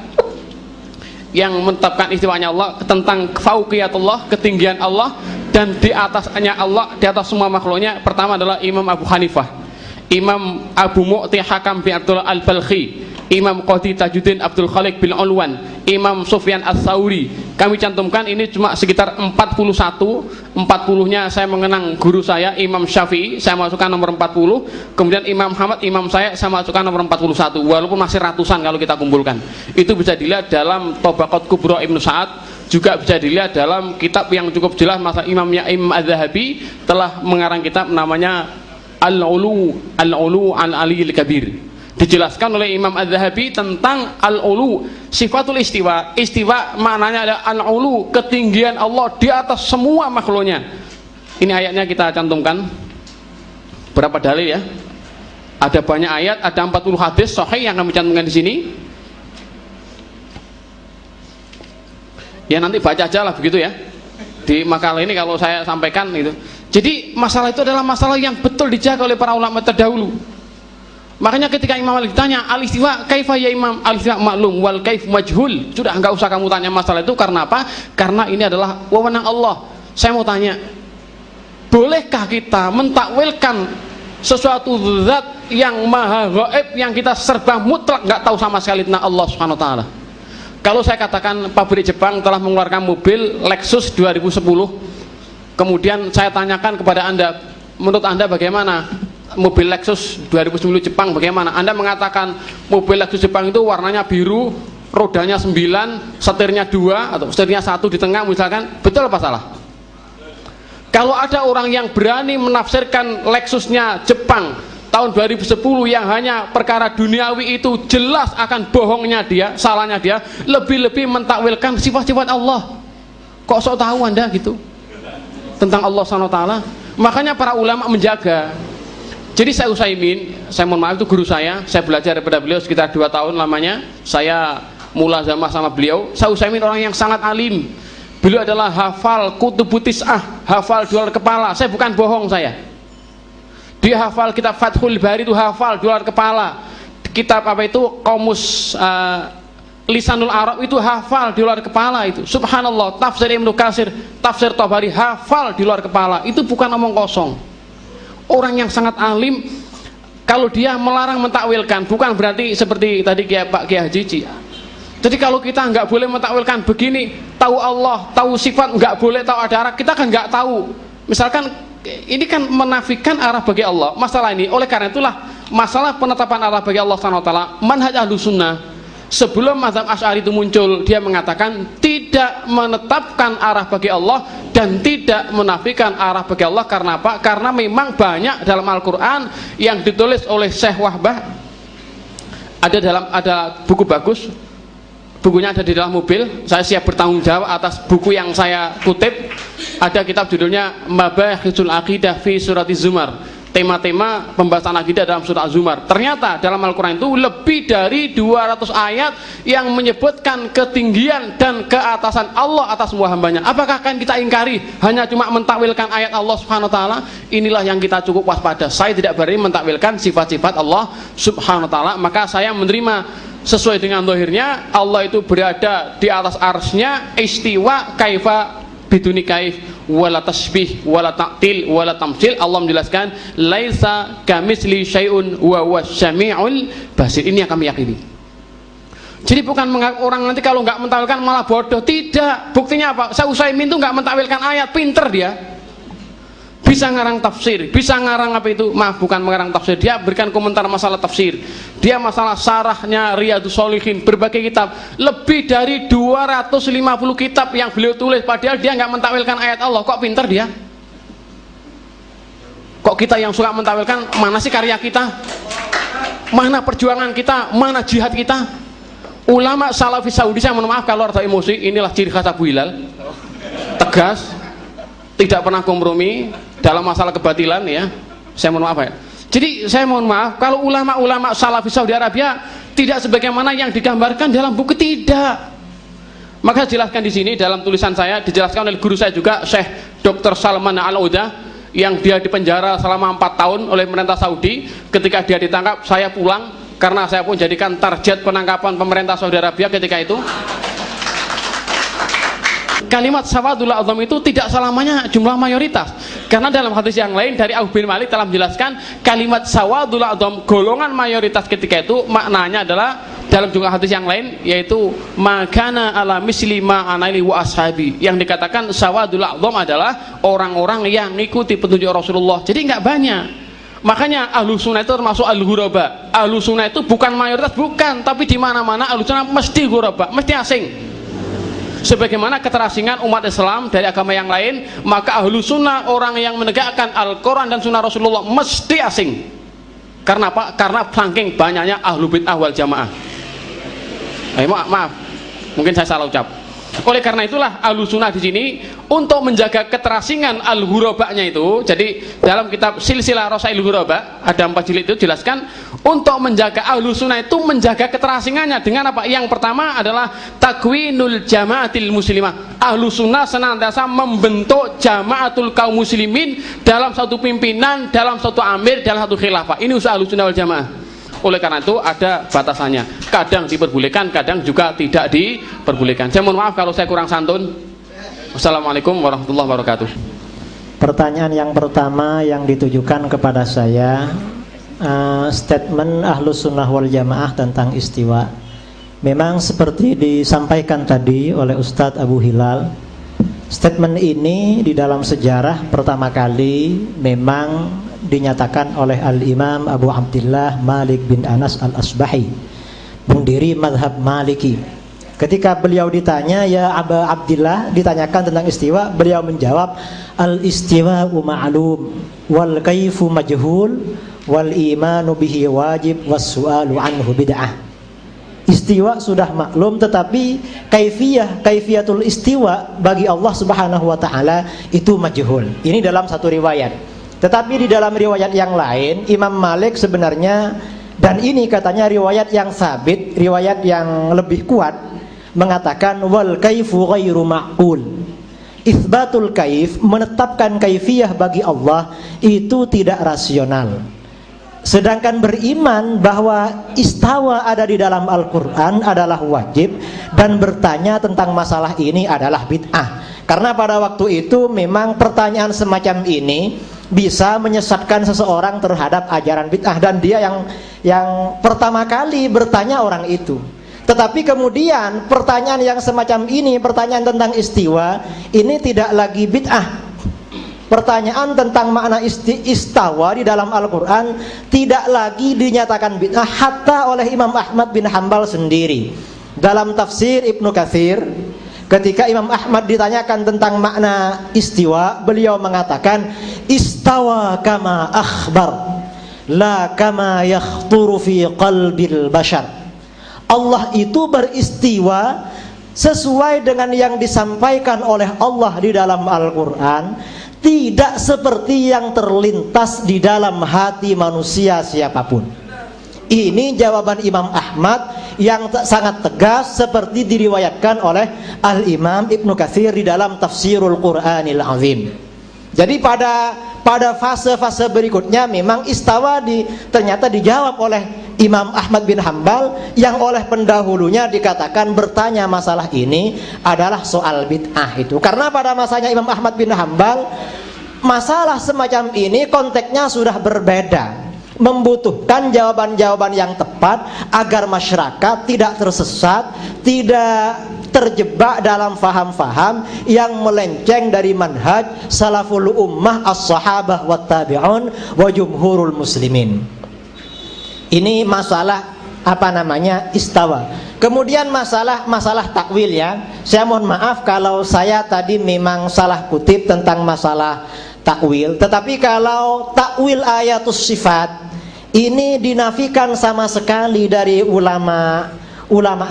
yang menetapkan istiwanya Allah tentang fauqiyatullah, ketinggian Allah, dan di atasnya Allah, di atas semua makhluknya. Pertama adalah Imam Abu Hanifah, Imam Abu Mu'ti Hakam bin Abdullah Al-Balkhi, Imam Qadi Tajuddin Abdul Khaliq bin Ulwan, Imam Sufyan Ats-Tsauri. Kami cantumkan ini cuma sekitar 41. 40-nya saya mengenang guru saya Imam Syafi'i, saya masukkan nomor 40. Kemudian Imam Ahmad, imam saya masukkan nomor 41. Walaupun masih ratusan kalau kita kumpulkan. Itu bisa dilihat dalam Tabaqat Kubra Ibnu Sa'ad, juga bisa dilihat dalam kitab yang cukup jelas masalah Imamnya Imam Az-Zahabi telah mengarang kitab namanya Al-Ulu Al-Aliyil Kabir. Dijelaskan oleh Imam Az-Zahabi tentang al-ulu, sifatul istiwa. Istiwa maknanya adalah al-ulu, ketinggian Allah di atas semua makhluknya. Ini ayatnya kita cantumkan. Berapa dalil ya? Ada banyak ayat, ada 40 hadis sahih yang kami cantumkan di sini. Ya nanti baca aja lah begitu ya. Di makalah ini kalau saya sampaikan itu. Jadi masalah itu adalah masalah yang betul dijaga oleh para ulama terdahulu. Makanya ketika Imam Malik ditanya al-istiwa kaifa ya Imam, al-istiwa maklum wal kaif majhul, sudah enggak usah kamu tanya masalah itu. Karena apa? Karena ini adalah wewenang Allah. Saya mau tanya, bolehkah kita mentakwilkan sesuatu zat yang maha gaib, yang kita serba mutlak nggak tahu sama sekali tentang Allah Subhanahu wa taala? Kalau saya katakan pabrik Jepang telah mengeluarkan mobil Lexus 2010, kemudian saya tanyakan kepada Anda, menurut Anda bagaimana mobil Lexus 2010 Jepang, bagaimana? Anda mengatakan mobil Lexus Jepang itu warnanya biru, rodanya 9, setirnya 2 atau setirnya 1 di tengah misalkan, betul apa salah? Kalau ada orang yang berani menafsirkan Lexusnya Jepang tahun 2010 yang hanya perkara duniawi itu, jelas akan bohongnya dia, salahnya dia, lebih-lebih mentakwilkan sifat-sifat Allah. Kok sok tahu Anda gitu tentang Allah SWT? Makanya para ulama menjaga. Jadi saya Utsaimin, saya mohon maaf itu guru saya belajar daripada beliau sekitar 2 tahun lamanya, saya mulazamah sama beliau. Saya Utsaimin orang yang sangat alim. Beliau adalah hafal Kutubut Tis'ah, hafal 2 kepala. Saya bukan bohong saya. Dia hafal kitab Fathul Bari itu hafal 2 kepala. Kitab apa itu? Qamus Lisanul Arab itu hafal 2 kepala itu. Subhanallah, tafsir Ibnu Katsir, tafsir Tabari hafal 2 kepala. Itu bukan omong kosong. Orang yang sangat alim, kalau dia melarang mentakwilkan, bukan berarti seperti tadi Pak Kiai Haji. Jadi kalau kita nggak boleh mentakwilkan begini, tahu Allah, tahu sifat, nggak boleh tahu ada arah, kita kan nggak tahu. Misalkan ini kan menafikan arah bagi Allah. Masalah ini, oleh karena itulah masalah penetapan arah bagi Allah SWT, manhaj Ahlus Sunnah sebelum mazhab Asy'ari itu muncul, dia mengatakan tidak menetapkan arah bagi Allah dan tidak menafikan arah bagi Allah. Karena apa? Karena memang banyak dalam Al-Quran yang ditulis oleh Syekh Wahbah ada buku bagus, bukunya ada di dalam mobil, saya siap bertanggung jawab atas buku yang saya kutip. Ada kitab judulnya Mabahisul Aqidah fi Surati Zumar, tema-tema pembahasan akidah dalam surat Az-Zumar. Ternyata dalam Al-Quran itu lebih dari 200 ayat yang menyebutkan ketinggian dan keatasan Allah atas semua hambanya. Apakah akan kita ingkari hanya cuma mentakwilkan ayat Allah Subhanahu wa taala? Inilah yang kita cukup waspada. Saya tidak berani mentakwilkan sifat-sifat Allah Subhanahu wa taala, maka saya menerima sesuai dengan zahirnya. Allah itu berada di atas arsy-Nya, istiwa kaifa biduni kaif wala tasbih wala ta'til wala tamsil. Allah menjelaskan laisa kamisli syai'un wa huwas syami'ul basir. Ini yang kami yakini. Jadi bukan orang nanti kalau nggak mentakwilkan malah bodoh, tidak. Buktinya apa? Saya Utsaimin itu nggak mentakwilkan ayat, pinter dia. Bisa ngarang tafsir, bisa ngarang apa itu? Maaf, bukan mengarang tafsir. Dia berikan komentar masalah tafsir. Dia masalah sarahnya Riyadhus Shalihin, berbagai kitab. Lebih dari 250 kitab yang beliau tulis, padahal dia nggak mentakwilkan ayat Allah. Kok pinter dia? Kok kita yang suka mentakwilkan, mana sih karya kita? Mana perjuangan kita? Mana jihad kita? Ulama Salafi Saudi, saya mohon maaf kalau ada emosi, inilah ciri khas Abu Hilal. Tegas, tidak pernah kompromi dalam masalah kebatilan, ya. Saya mohon maaf ya. Jadi saya mohon maaf kalau ulama-ulama Salafi Saudi Arabia tidak sebagaimana yang digambarkan dalam buku, tidak. Maka jelaskan di sini dalam tulisan saya, dijelaskan oleh guru saya juga, Syekh Dr. Salman Al-Auda, yang dia dipenjara selama 4 tahun oleh pemerintah Saudi. Ketika dia ditangkap, saya pulang karena saya pun jadikan target penangkapan pemerintah Saudi Arabia ketika itu. Kalimat sawadul azam itu tidak selamanya jumlah mayoritas, karena dalam hadis yang lain dari Auf bin Malik telah menjelaskan kalimat sawadul azam, golongan mayoritas ketika itu maknanya adalah dalam jumlah hadis yang lain, yaitu makana ala misli ma anaili wa ashabi. Yang dikatakan sawadul azam adalah orang-orang yang mengikuti petunjuk Rasulullah. Jadi nggak banyak. Makanya ahlu sunnah itu termasuk ahlu ghuraba. Ahlu sunnah itu bukan mayoritas, bukan, tapi di mana-mana ahlu sunnah mesti ghuraba, mesti asing. Sebagaimana keterasingan umat Islam dari agama yang lain, maka ahlu sunnah, orang yang menegakkan Al-Quran dan sunnah Rasulullah, mesti asing. Karena apa? Karena saking banyaknya ahlu bid'ah wal jamaah. Maaf, mungkin saya salah ucap. Oleh karena itulah ahlu sunnah di sini untuk menjaga keterasingan al-ghurabanya itu. Jadi dalam kitab Silsilah Rasail Ghuraba ada 4 jilid itu jelaskan untuk menjaga ahlu sunnah itu menjaga keterasingannya dengan apa? Yang pertama adalah takwinul jamaatil muslimah. Ahlu sunnah senantiasa membentuk jamaatul kaum muslimin dalam satu pimpinan, dalam satu amir, dalam satu khilafah. Ini usaha ahlu sunnah wal jamaah. Oleh karena itu ada batasannya, kadang diperbolehkan, kadang juga tidak diperbolehkan. Saya mohon maaf kalau saya kurang santun. Wassalamualaikum warahmatullahi wabarakatuh. Pertanyaan yang pertama yang ditujukan kepada saya, statement Ahlus Sunnah wal Jamaah tentang istiwa. Memang seperti disampaikan tadi oleh Ustadz Abu Hilal, statement ini di dalam sejarah pertama kali memang dinyatakan oleh Al-Imam Abu Abdillah Malik bin Anas Al-Asbahi, pendiri madhab Maliki. Ketika beliau ditanya, ya Abu Abdillah, ditanyakan tentang istiwa, beliau menjawab, al-istiwa'u ma'lum wal kaifu majhul wal imanu bihi wajib was su'alu anhu bid'ah. Istiwa sudah maklum, tetapi kaifiyatul istiwa bagi Allah Subhanahu wa taala itu majhul. Ini dalam satu riwayat. Tetapi di dalam riwayat yang lain, Imam Malik sebenarnya, dan ini katanya riwayat yang sabit, riwayat yang lebih kuat, mengatakan wal kaifu ghairu ma'qul. Itsbatul kaif, menetapkan kaifiyah bagi Allah itu tidak rasional. Sedangkan beriman bahwa istawa ada di dalam Al-Quran adalah wajib, dan bertanya tentang masalah ini adalah bid'ah. Karena pada waktu itu memang pertanyaan semacam ini bisa menyesatkan seseorang terhadap ajaran bid'ah, dan dia yang pertama kali bertanya orang itu. Tetapi kemudian pertanyaan yang semacam ini, pertanyaan tentang istiwa, ini tidak lagi bid'ah. Pertanyaan tentang makna istawa di dalam Al-Quran tidak lagi dinyatakan bid'ah, hatta oleh Imam Ahmad bin Hanbal sendiri. Dalam tafsir Ibnu Katsir, ketika Imam Ahmad ditanyakan tentang makna istiwa, beliau mengatakan istawa kama akhbar. la kama yakhturu fi qalbil bashar. Allah itu beristiwa sesuai dengan yang disampaikan oleh Allah di dalam Al-Quran, tidak seperti yang terlintas di dalam hati manusia siapapun. Ini jawaban Imam Ahmad yang sangat tegas seperti diriwayatkan oleh Al-Imam Ibnu Katsir di dalam Tafsirul Qur'anil Azim. Jadi pada fase-fase berikutnya memang istawa ternyata dijawab oleh Imam Ahmad bin Hambal, yang oleh pendahulunya dikatakan bertanya masalah ini adalah soal bid'ah itu. Karena pada masanya Imam Ahmad bin Hambal masalah semacam ini konteksnya sudah berbeda, membutuhkan jawaban-jawaban yang tepat agar masyarakat tidak tersesat, tidak terjebak dalam faham-faham yang melenceng dari manhaj salaful ummah as-sahabah wa tabi'un wa jumhurul muslimin. Ini masalah istawa. Kemudian masalah takwil ya. Saya mohon maaf kalau saya tadi memang salah kutip tentang masalah takwil, tetapi kalau takwil ayatus sifat ini dinafikan sama sekali dari ulama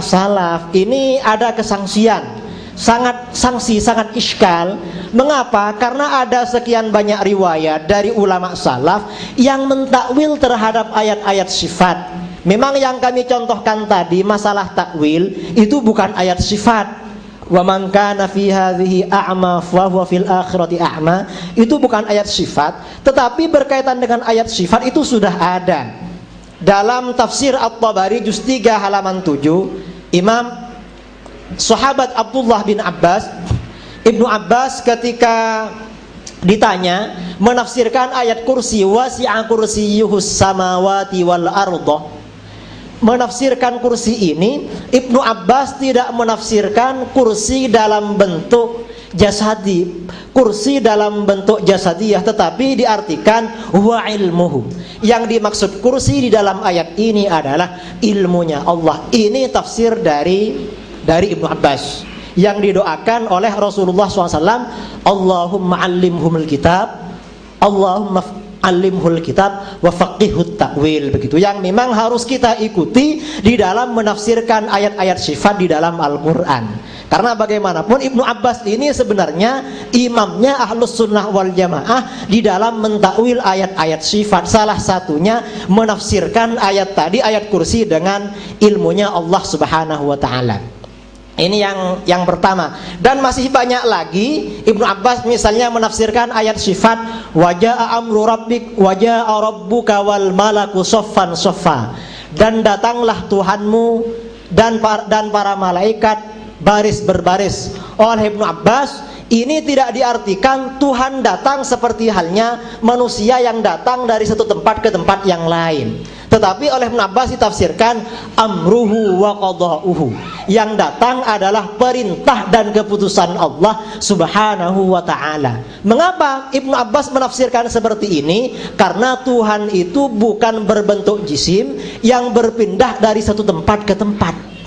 salaf. Ini ada kesangsian, sangat iskal. Mengapa? Karena ada sekian banyak riwayat dari ulama salaf yang mentakwil terhadap ayat-ayat sifat. Memang yang kami contohkan tadi masalah takwil itu bukan ayat sifat. Wa man kana fi hadhihi a'ma fa huwa fil akhirati a'ma, itu bukan ayat sifat, tetapi berkaitan dengan ayat sifat itu sudah ada dalam tafsir At-Tabari juz 3 halaman 7. Imam sahabat Abdullah bin Abbas, Ibnu Abbas ketika ditanya menafsirkan ayat kursi, wasi'a kursiyyuhus samawati wal arda, menafsirkan kursi ini, Ibnu Abbas tidak menafsirkan kursi dalam bentuk jasadi, kursi dalam bentuk jasadiyah, tetapi diartikan huwa ilmuhu. Yang dimaksud kursi di dalam ayat ini adalah ilmunya Allah. Ini tafsir dari Ibnu Abbas yang didoakan oleh Rasulullah SAW. Allahumma allimhumul kitab, Allahumma alimhul kitab wa faqihut takwil, begitu yang memang harus kita ikuti di dalam menafsirkan ayat-ayat sifat di dalam Al-Quran. Karena bagaimanapun Ibnu Abbas ini sebenarnya imamnya Ahlus Sunnah wal Jamaah di dalam mentakwil ayat-ayat sifat. Salah satunya menafsirkan ayat tadi, ayat kursi, dengan ilmunya Allah Subhanahu wa ta'ala. Ini yang pertama. Dan masih banyak lagi. Ibnu Abbas misalnya menafsirkan ayat sifat, wajaa amru rabbik wajaa rabbuka wal malaku soffan soffa, dan datanglah Tuhanmu dan para malaikat baris berbaris. Oleh Ibnu Abbas ini tidak diartikan Tuhan datang seperti halnya manusia yang datang dari satu tempat ke tempat yang lain, tetapi oleh Ibnu Abbas ditafsirkan amruhu wa qada'uhu, yang datang adalah perintah dan keputusan Allah Subhanahu wa ta'ala. Mengapa Ibnu Abbas menafsirkan seperti ini? Karena Tuhan itu bukan berbentuk jisim yang berpindah dari satu tempat ke tempat.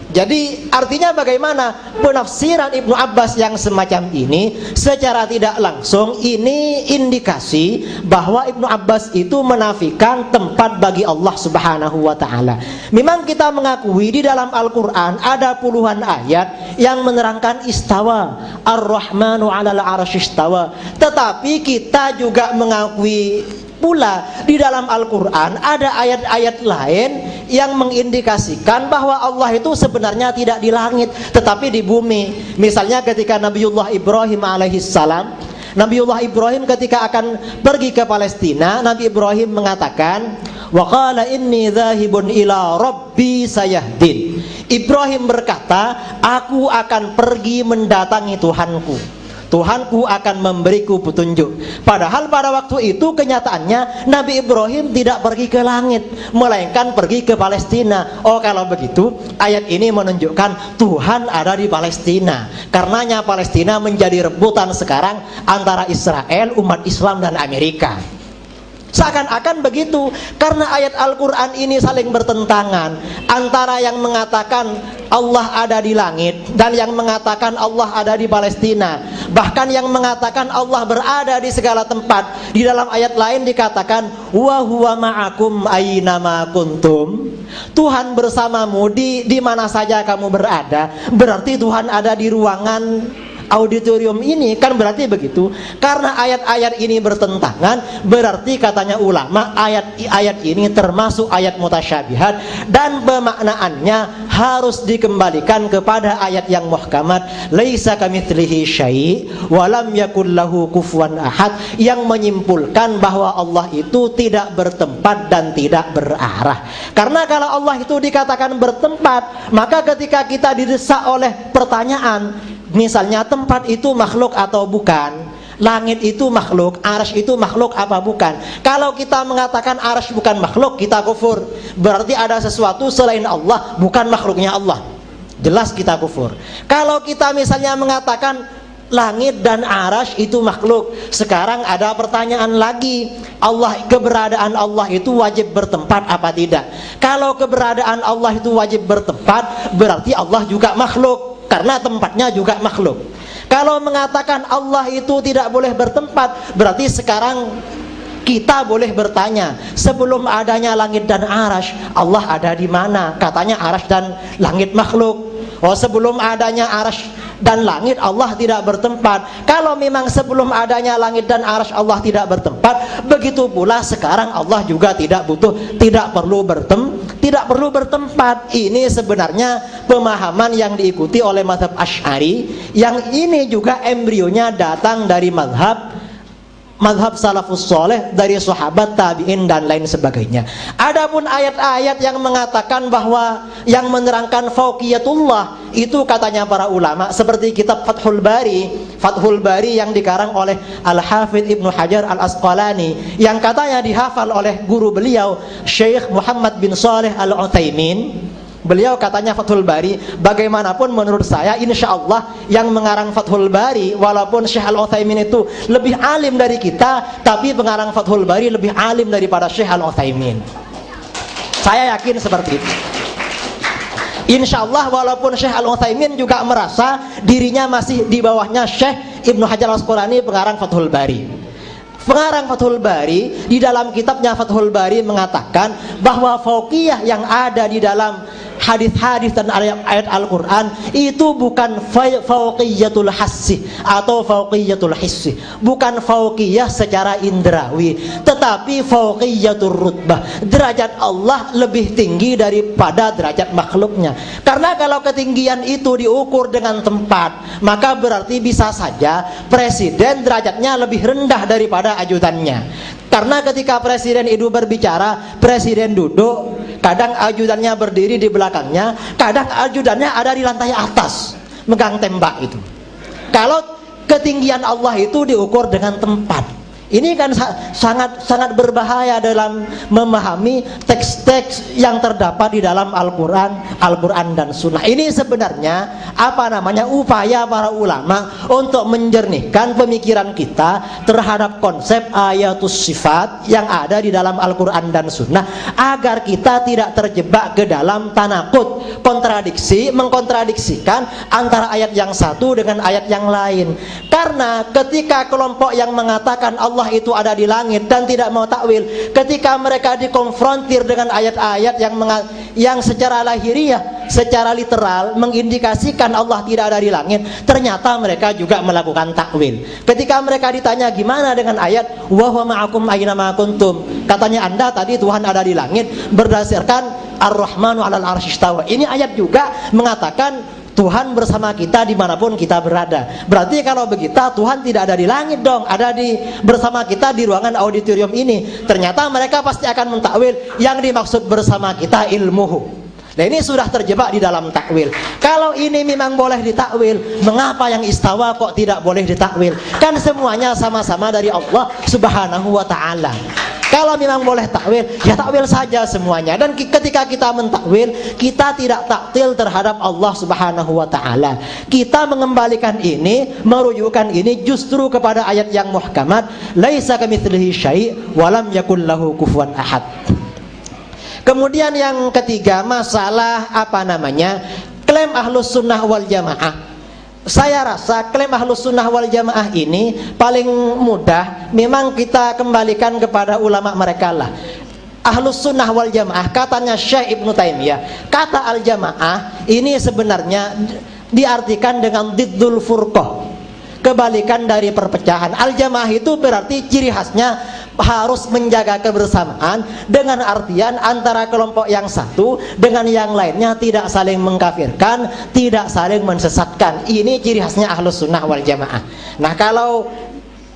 Jadi artinya bagaimana penafsiran Ibnu Abbas yang semacam ini secara tidak langsung ini indikasi bahwa Ibnu Abbas itu menafikan tempat bagi Allah Subhanahu wa ta'ala. Memang kita mengakui di dalam Al-Quran ada puluhan ayat yang menerangkan istawa, Ar-Rahmanu 'alal 'arsy istawa, tetapi kita juga mengakui pula di dalam Al-Quran ada ayat-ayat lain yang mengindikasikan bahwa Allah itu sebenarnya tidak di langit tetapi di bumi. Misalnya ketika Nabiullah Ibrahim alaihissalam, Nabiullah Ibrahim ketika akan pergi ke Palestina, Nabi Ibrahim mengatakan, wa qala inni dzahibun ila rabbi sayahdin. Ibrahim berkata, aku akan pergi mendatangi Tuhanku, Tuhanku akan memberiku petunjuk. Padahal pada waktu itu kenyataannya Nabi Ibrahim tidak pergi ke langit, melainkan pergi ke Palestina. Oh, kalau begitu ayat ini menunjukkan Tuhan ada di Palestina. Karenanya Palestina menjadi rebutan sekarang antara Israel, umat Islam, dan Amerika. Seakan-akan begitu, karena ayat Al-Quran ini saling bertentangan antara yang mengatakan Allah ada di langit dan yang mengatakan Allah ada di Palestina. Bahkan yang mengatakan Allah berada di segala tempat. Di dalam ayat lain dikatakan wa huwa ma'akum aynama kuntum. Tuhan bersamamu di mana saja kamu berada. Berarti Tuhan ada di ruangan auditorium ini, kan berarti begitu. Karena ayat-ayat ini bertentangan, berarti katanya ulama ayat ini termasuk ayat mutasyabihat dan pemaknaannya harus dikembalikan kepada ayat yang muhkamat, laisa kamitslihi syai' wa lam yakul lahu kufuwan ahad, yang menyimpulkan bahwa Allah itu tidak bertempat dan tidak berarah. Karena kalau Allah itu dikatakan bertempat, maka ketika kita didesak oleh pertanyaan, misalnya tempat itu makhluk atau bukan, langit itu makhluk, arsy itu makhluk apa bukan. Kalau kita mengatakan arsy bukan makhluk, kita kufur. Berarti ada sesuatu selain Allah, bukan makhluknya Allah. Jelas kita kufur. Kalau kita misalnya mengatakan langit dan arsy itu makhluk, sekarang ada pertanyaan lagi, keberadaan Allah itu wajib bertempat apa tidak? Kalau keberadaan Allah itu wajib bertempat, berarti Allah juga makhluk, karena tempatnya juga makhluk. Kalau mengatakan Allah itu tidak boleh bertempat, berarti sekarang kita boleh bertanya, sebelum adanya langit dan arsy, Allah ada di mana? Katanya arsy dan langit makhluk. Oh, sebelum adanya arsy dan langit Allah tidak bertempat. Kalau memang sebelum adanya langit dan arsy Allah tidak bertempat, begitu pula sekarang Allah juga tidak perlu bertempat. Ini sebenarnya pemahaman yang diikuti oleh mazhab Asy'ari, yang ini juga embrionya datang dari mazhab salafus soleh, dari sahabat, tabi'in dan lain sebagainya. Adapun ayat-ayat yang mengatakan bahwa yang menerangkan fauqiyatullah itu katanya para ulama seperti kitab Fathul Bari yang dikarang oleh Al-Hafidz Ibnu Hajar Al-Asqalani, yang katanya dihafal oleh guru beliau Syekh Muhammad bin Shalih Al-Utsaimin. Beliau katanya Fathul Bari, bagaimanapun menurut saya insya Allah yang mengarang Fathul Bari, walaupun Syekh Al-Utsaimin itu lebih alim dari kita, tapi pengarang Fathul Bari lebih alim daripada Syekh Al-Utsaimin. Saya yakin seperti itu. Insya Allah walaupun Syekh Al-Utsaimin juga merasa dirinya masih di bawahnya Syekh Ibnu Hajar Al-Asqalani, pengarang Fathul Bari. Pengarang Fathul Bari di dalam kitabnya Fathul Bari mengatakan bahwa fauqiyah yang ada di dalam hadis-hadis dan ayat Al-Quran itu bukan fauqiyatul hassi atau fauqiyatul hissi, bukan fauqiyah secara indrawi, tetapi fauqiyatul rutbah. Derajat Allah lebih tinggi daripada derajat makhluknya. Karena kalau ketinggian itu diukur dengan tempat, maka berarti bisa saja presiden derajatnya lebih rendah daripada ajudannya. Karena ketika presiden itu berbicara, presiden duduk, kadang ajudannya berdiri di belakangnya, kadang ajudannya ada di lantai atas megang tembak itu. Kalau ketinggian Allah itu diukur dengan tempat, ini kan sangat berbahaya dalam memahami teks-teks yang terdapat di dalam Al-Quran dan Sunnah. Ini sebenarnya upaya para ulama untuk menjernihkan pemikiran kita terhadap konsep ayatus sifat yang ada di dalam Al-Quran dan Sunnah, agar kita tidak terjebak ke dalam tanakut, mengkontradiksikan antara ayat yang satu dengan ayat yang lain. Karena ketika kelompok yang mengatakan Allah itu ada di langit dan tidak mau takwil, ketika mereka dikonfrontir dengan ayat-ayat yang secara lahiriah, secara literal mengindikasikan Allah tidak ada di langit, ternyata mereka juga melakukan takwil. Ketika mereka ditanya gimana dengan ayat wa huwa ma'akum aynama kuntum, katanya Anda tadi Tuhan ada di langit berdasarkan Ar-Rahmanu 'alal arsy istawa. Ini ayat juga mengatakan Tuhan bersama kita dimanapun kita berada. Berarti kalau begitu Tuhan tidak ada di langit dong, ada bersama kita di ruangan auditorium ini. Ternyata mereka pasti akan mentakwil yang dimaksud bersama kita ilmuhu. Nah, ini sudah terjebak di dalam takwil. Kalau ini memang boleh ditakwil, mengapa yang istawa kok tidak boleh ditakwil? Kan semuanya sama-sama dari Allah Subhanahu wa ta'ala. Kalau memang boleh takwil, ya takwil saja semuanya. Dan ketika kita mentakwil, kita tidak taktil terhadap Allah Subhanahu wa taala. Kita mengembalikan ini, merujukkan ini justru kepada ayat yang muhkamat, laisa kamitslihi syai' wa lam yakul lahu kufuwan ahad. Kemudian yang ketiga, masalah klaim Ahlus Sunnah wal Jamaah. Saya rasa klaim Ahlus Sunnah wal Jamaah ini paling mudah memang kita kembalikan kepada ulama mereka lah. Ahlus Sunnah wal Jamaah, katanya Syekh Ibnu Taimiyah, kata al Jamaah ini sebenarnya diartikan dengan diddul furqah, kebalikan dari perpecahan. Al Jamaah itu berarti ciri khasnya harus menjaga kebersamaan, dengan artian antara kelompok yang satu dengan yang lainnya tidak saling mengkafirkan, tidak saling mensesatkan. Ini ciri khasnya Ahlus Sunnah wal Jamaah. Nah, kalau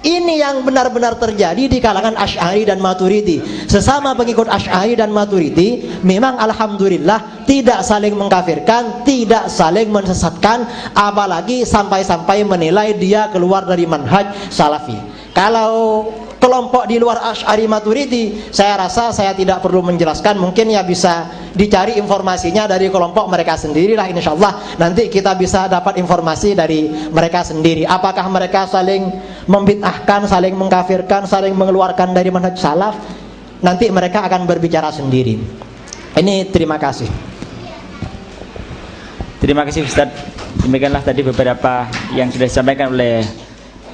ini yang benar-benar terjadi di kalangan Asy'ari dan Maturidi, sesama pengikut Asy'ari dan Maturidi memang alhamdulillah tidak saling mengkafirkan, tidak saling mensesatkan, apalagi sampai-sampai menilai dia keluar dari manhaj salafi. Kalau kelompok di luar Asy'ari Maturidi, saya rasa saya tidak perlu menjelaskan, mungkin ya bisa dicari informasinya dari kelompok mereka sendirilah, insyaallah nanti kita bisa dapat informasi dari mereka sendiri. Apakah mereka saling membid'ahkan, saling mengkafirkan, saling mengeluarkan dari manhaj salaf, nanti mereka akan berbicara sendiri. Ini terima kasih. Terima kasih Ustaz. Demikianlah tadi beberapa yang sudah disampaikan oleh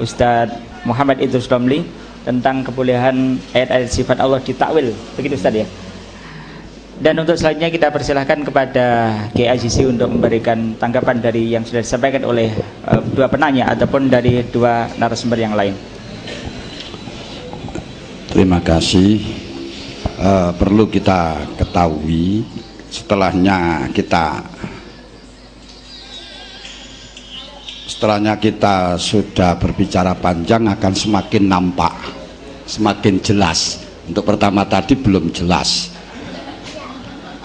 Ustaz Muhammad Idrus Romli tentang kebolehan ayat-ayat sifat Allah ditakwil, begitu Ustaz ya. Dan untuk selanjutnya kita persilahkan kepada Kiai Azizi untuk memberikan tanggapan dari yang sudah disampaikan oleh dua penanya ataupun dari dua narasumber yang lain. Terima kasih. Perlu kita ketahui, setelahnya kita sudah berbicara panjang akan semakin nampak, semakin jelas. Untuk pertama tadi belum jelas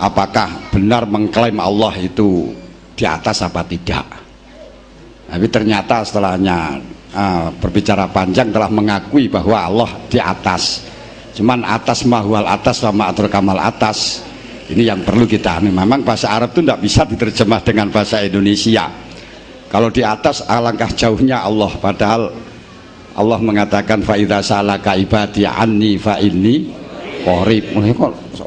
apakah benar mengklaim Allah itu di atas apa tidak. Tapi ternyata setelahnya berbicara panjang telah mengakui bahwa Allah di atas. Cuman atas mahwal atas wa ma'atur kamal atas. Ini yang perlu kita. Memang bahasa Arab itu tidak bisa diterjemah dengan bahasa Indonesia. Kalau di atas alangkah jauhnya Allah, padahal Allah mengatakan fa idza salaka ibadi anni fa inni qarib.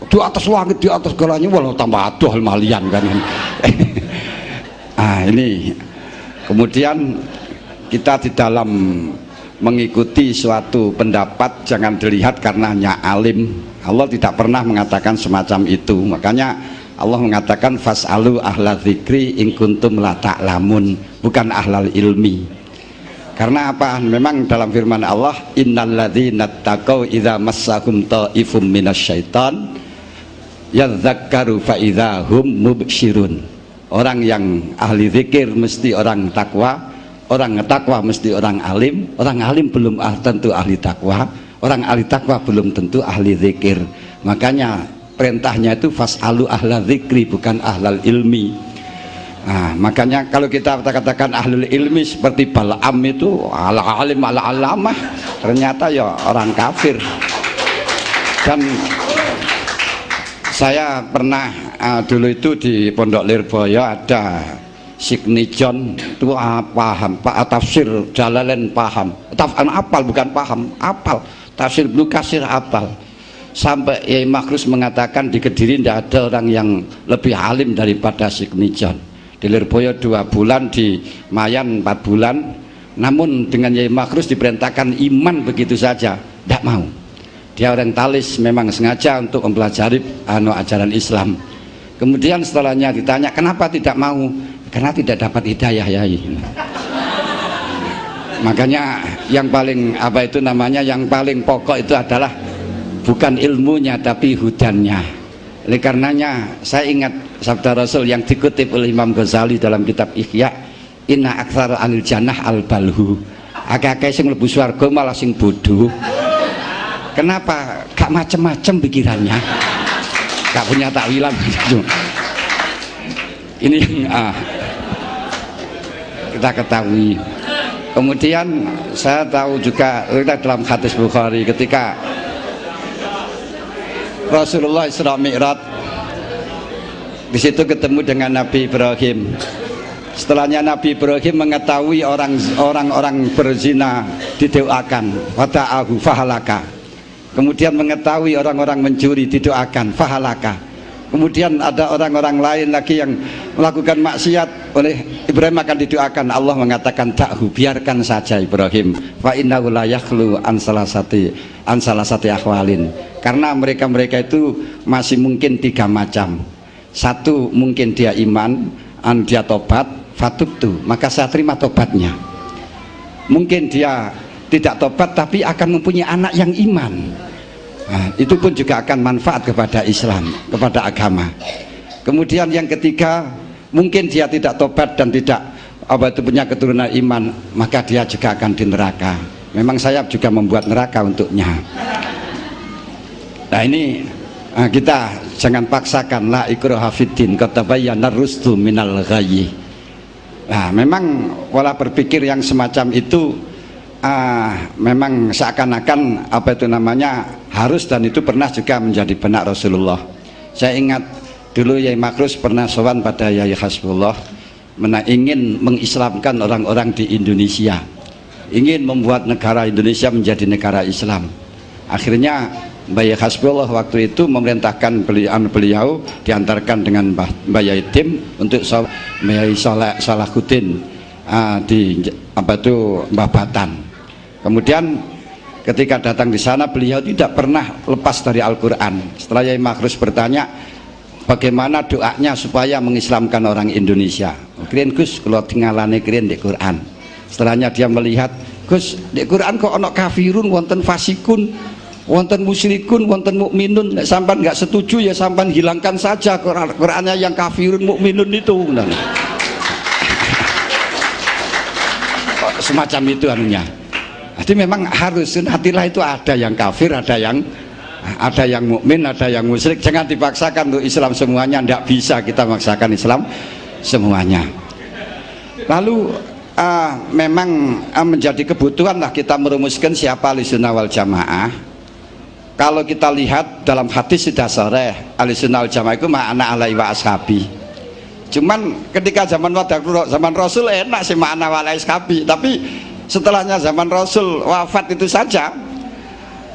Di atas langit, di atas segalanya, walau tambah aduh malian kan. Ini kemudian kita di dalam mengikuti suatu pendapat jangan dilihat karena hanya alim. Allah tidak pernah mengatakan semacam itu. Makanya Allah mengatakan fas'alu ahla dzikri in kuntum la ta'lamun, bukan ahlal ilmi. Karena apa? Memang dalam firman Allah, innalladzina taqau idza massahum ta'ifum minasyaiton yadzakkaru fa idza hum mubsyirun. Orang yang ahli zikir mesti orang takwa, orang takwa mesti orang alim belum tentu ahli takwa, orang ahli takwa belum tentu ahli zikir. Makanya perintahnya itu fas'alu ahla dzikri, bukan ahlal ilmi. Makanya kalau kita katakan ahlul ilmi seperti Bal'am itu ala alim ala alamah, ternyata ya orang kafir. Dan saya pernah dulu itu di Pondok Lirboyo ada Signijon itu paham, Pak tafsir Jalalain paham, apal bukan paham, apal tafsir Ibnu Katsir apal. Sampai Yai Makhrus mengatakan di Kediri tidak ada orang yang lebih alim daripada Signijon. Di Lirboyo 2 bulan, di Mayan 4 bulan, namun dengan Yai Makhrus diperintahkan iman begitu saja, tidak mau. Dia orientalis, memang sengaja untuk mempelajari ajaran Islam. Kemudian setelahnya ditanya kenapa tidak mau, karena tidak dapat hidayah Yai. Makanya yang paling yang paling pokok itu adalah bukan ilmunya tapi hudannya. Oleh karenanya saya ingat sabda Rasul yang dikutip oleh Imam Ghazali dalam kitab Ihya, inna aktsara anil jannah al balhu, akeh-akeh sing mlebu swarga malah sing bodoh. Kenapa? Gak macem-macem pikirannya, gak punya takwilan. Ini yang kita ketahui. Kemudian saya tahu juga kita dalam hadis Bukhari ketika Rasulullah Isra Mi'raj. Di situ ketemu dengan Nabi Ibrahim. Setelahnya Nabi Ibrahim mengetahui orang-orang berzina didoakan, wata'ahu fahalaka. Kemudian mengetahui orang-orang mencuri didoakan, fahalaka. Kemudian ada orang-orang lain lagi yang melakukan maksiat, oleh Ibrahim akan didoakan. Allah mengatakan ta'hu, biarkan saja Ibrahim, fa innahu la yakhlu an salasati akhwalin. Karena mereka itu masih mungkin 3 macam. Satu, mungkin dia iman, dia tobat, fatubtu, maka saya terima tobatnya. Mungkin dia tidak tobat tapi akan mempunyai anak yang iman. Nah, itu pun juga akan manfaat kepada Islam, kepada agama. Kemudian yang ketiga, mungkin dia tidak tobat dan tidak punya keturunan iman, maka dia juga akan di neraka. Memang saya juga membuat neraka untuknya. Nah ini kita jangan paksakan, la ikraha fiddin, qad tabayyana rusdu minal ghayyi. Nah memang pola berpikir yang semacam itu memang seakan-akan harus, dan itu pernah juga menjadi benak Rasulullah. Saya ingat dulu Yai Makrus pernah sowan pada Yai Hasbullah, ingin mengislamkan orang-orang di Indonesia, ingin membuat negara Indonesia menjadi negara Islam. Akhirnya Mbak Hasbullah waktu itu memerintahkan beliau diantarkan dengan Mbak Yaitim untuk Mbak Salahuddin di Mbah Batan. Kemudian ketika datang di sana beliau tidak pernah lepas dari Al-Quran. Setelah Yai Makrus bertanya bagaimana doanya supaya mengislamkan orang Indonesia, keren Gus kalau tinggalane keren di Quran. Setelahnya dia melihat, Gus di Quran kok ono kafirun, wonten fasikun, wonten musyrikun, wonten mukminun. Nek sampan nggak setuju ya sampan hilangkan saja Qurannya yang kafirun mukminun itu. Semacam itu anunya. Jadi memang harus hatilah itu ada yang kafir, ada yang mukmin, ada yang musyrik. Jangan dipaksakan untuk Islam semuanya, tidak bisa kita memaksakan Islam semuanya. Lalu memang menjadi kebutuhan lah kita merumuskan siapa Ahlussunnah wal Jamaah. Kalau kita lihat dalam hadis sudah sore, Ahlussunnah wal Jamaah itu ma'ana alaihi wa ashabi. Cuman ketika zaman Rasul enak sih ma'ana wa alaihi ashabi, tapi setelahnya zaman Rasul wafat itu saja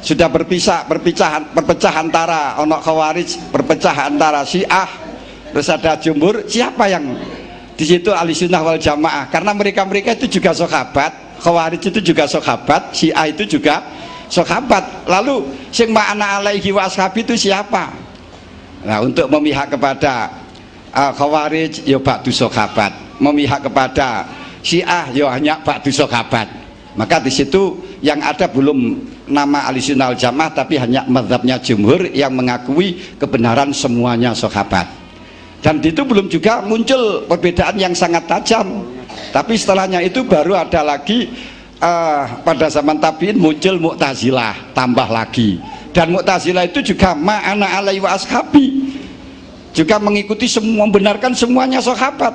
sudah berpecah antara onok Khawarij, berpecah antara Syiah, terus ada Jumhur. Siapa yang di situ Ahlussunnah wal Jamaah? Karena mereka itu juga sahabat, Khawarij itu juga sahabat, Syiah itu juga sahabat. Lalu sing ma'ana alaihi wa ashabi itu siapa? Nah, untuk memihak kepada Khawarij ya ba'du sahabat, memihak kepada Syiah ya hanya ba'du sahabat. Maka di situ yang ada belum nama Ahlussunnah wal Jamaah, tapi hanya mazhabnya Jumhur yang mengakui kebenaran semuanya sahabat. Dan itu belum juga muncul perbedaan yang sangat tajam. Tapi setelahnya itu baru ada lagi pada zaman tabi'in muncul Mu'tazilah, tambah lagi. Dan Mu'tazilah itu juga ma'ana alaihi wa ashabi, juga mengikuti semua, membenarkan semuanya sahabat,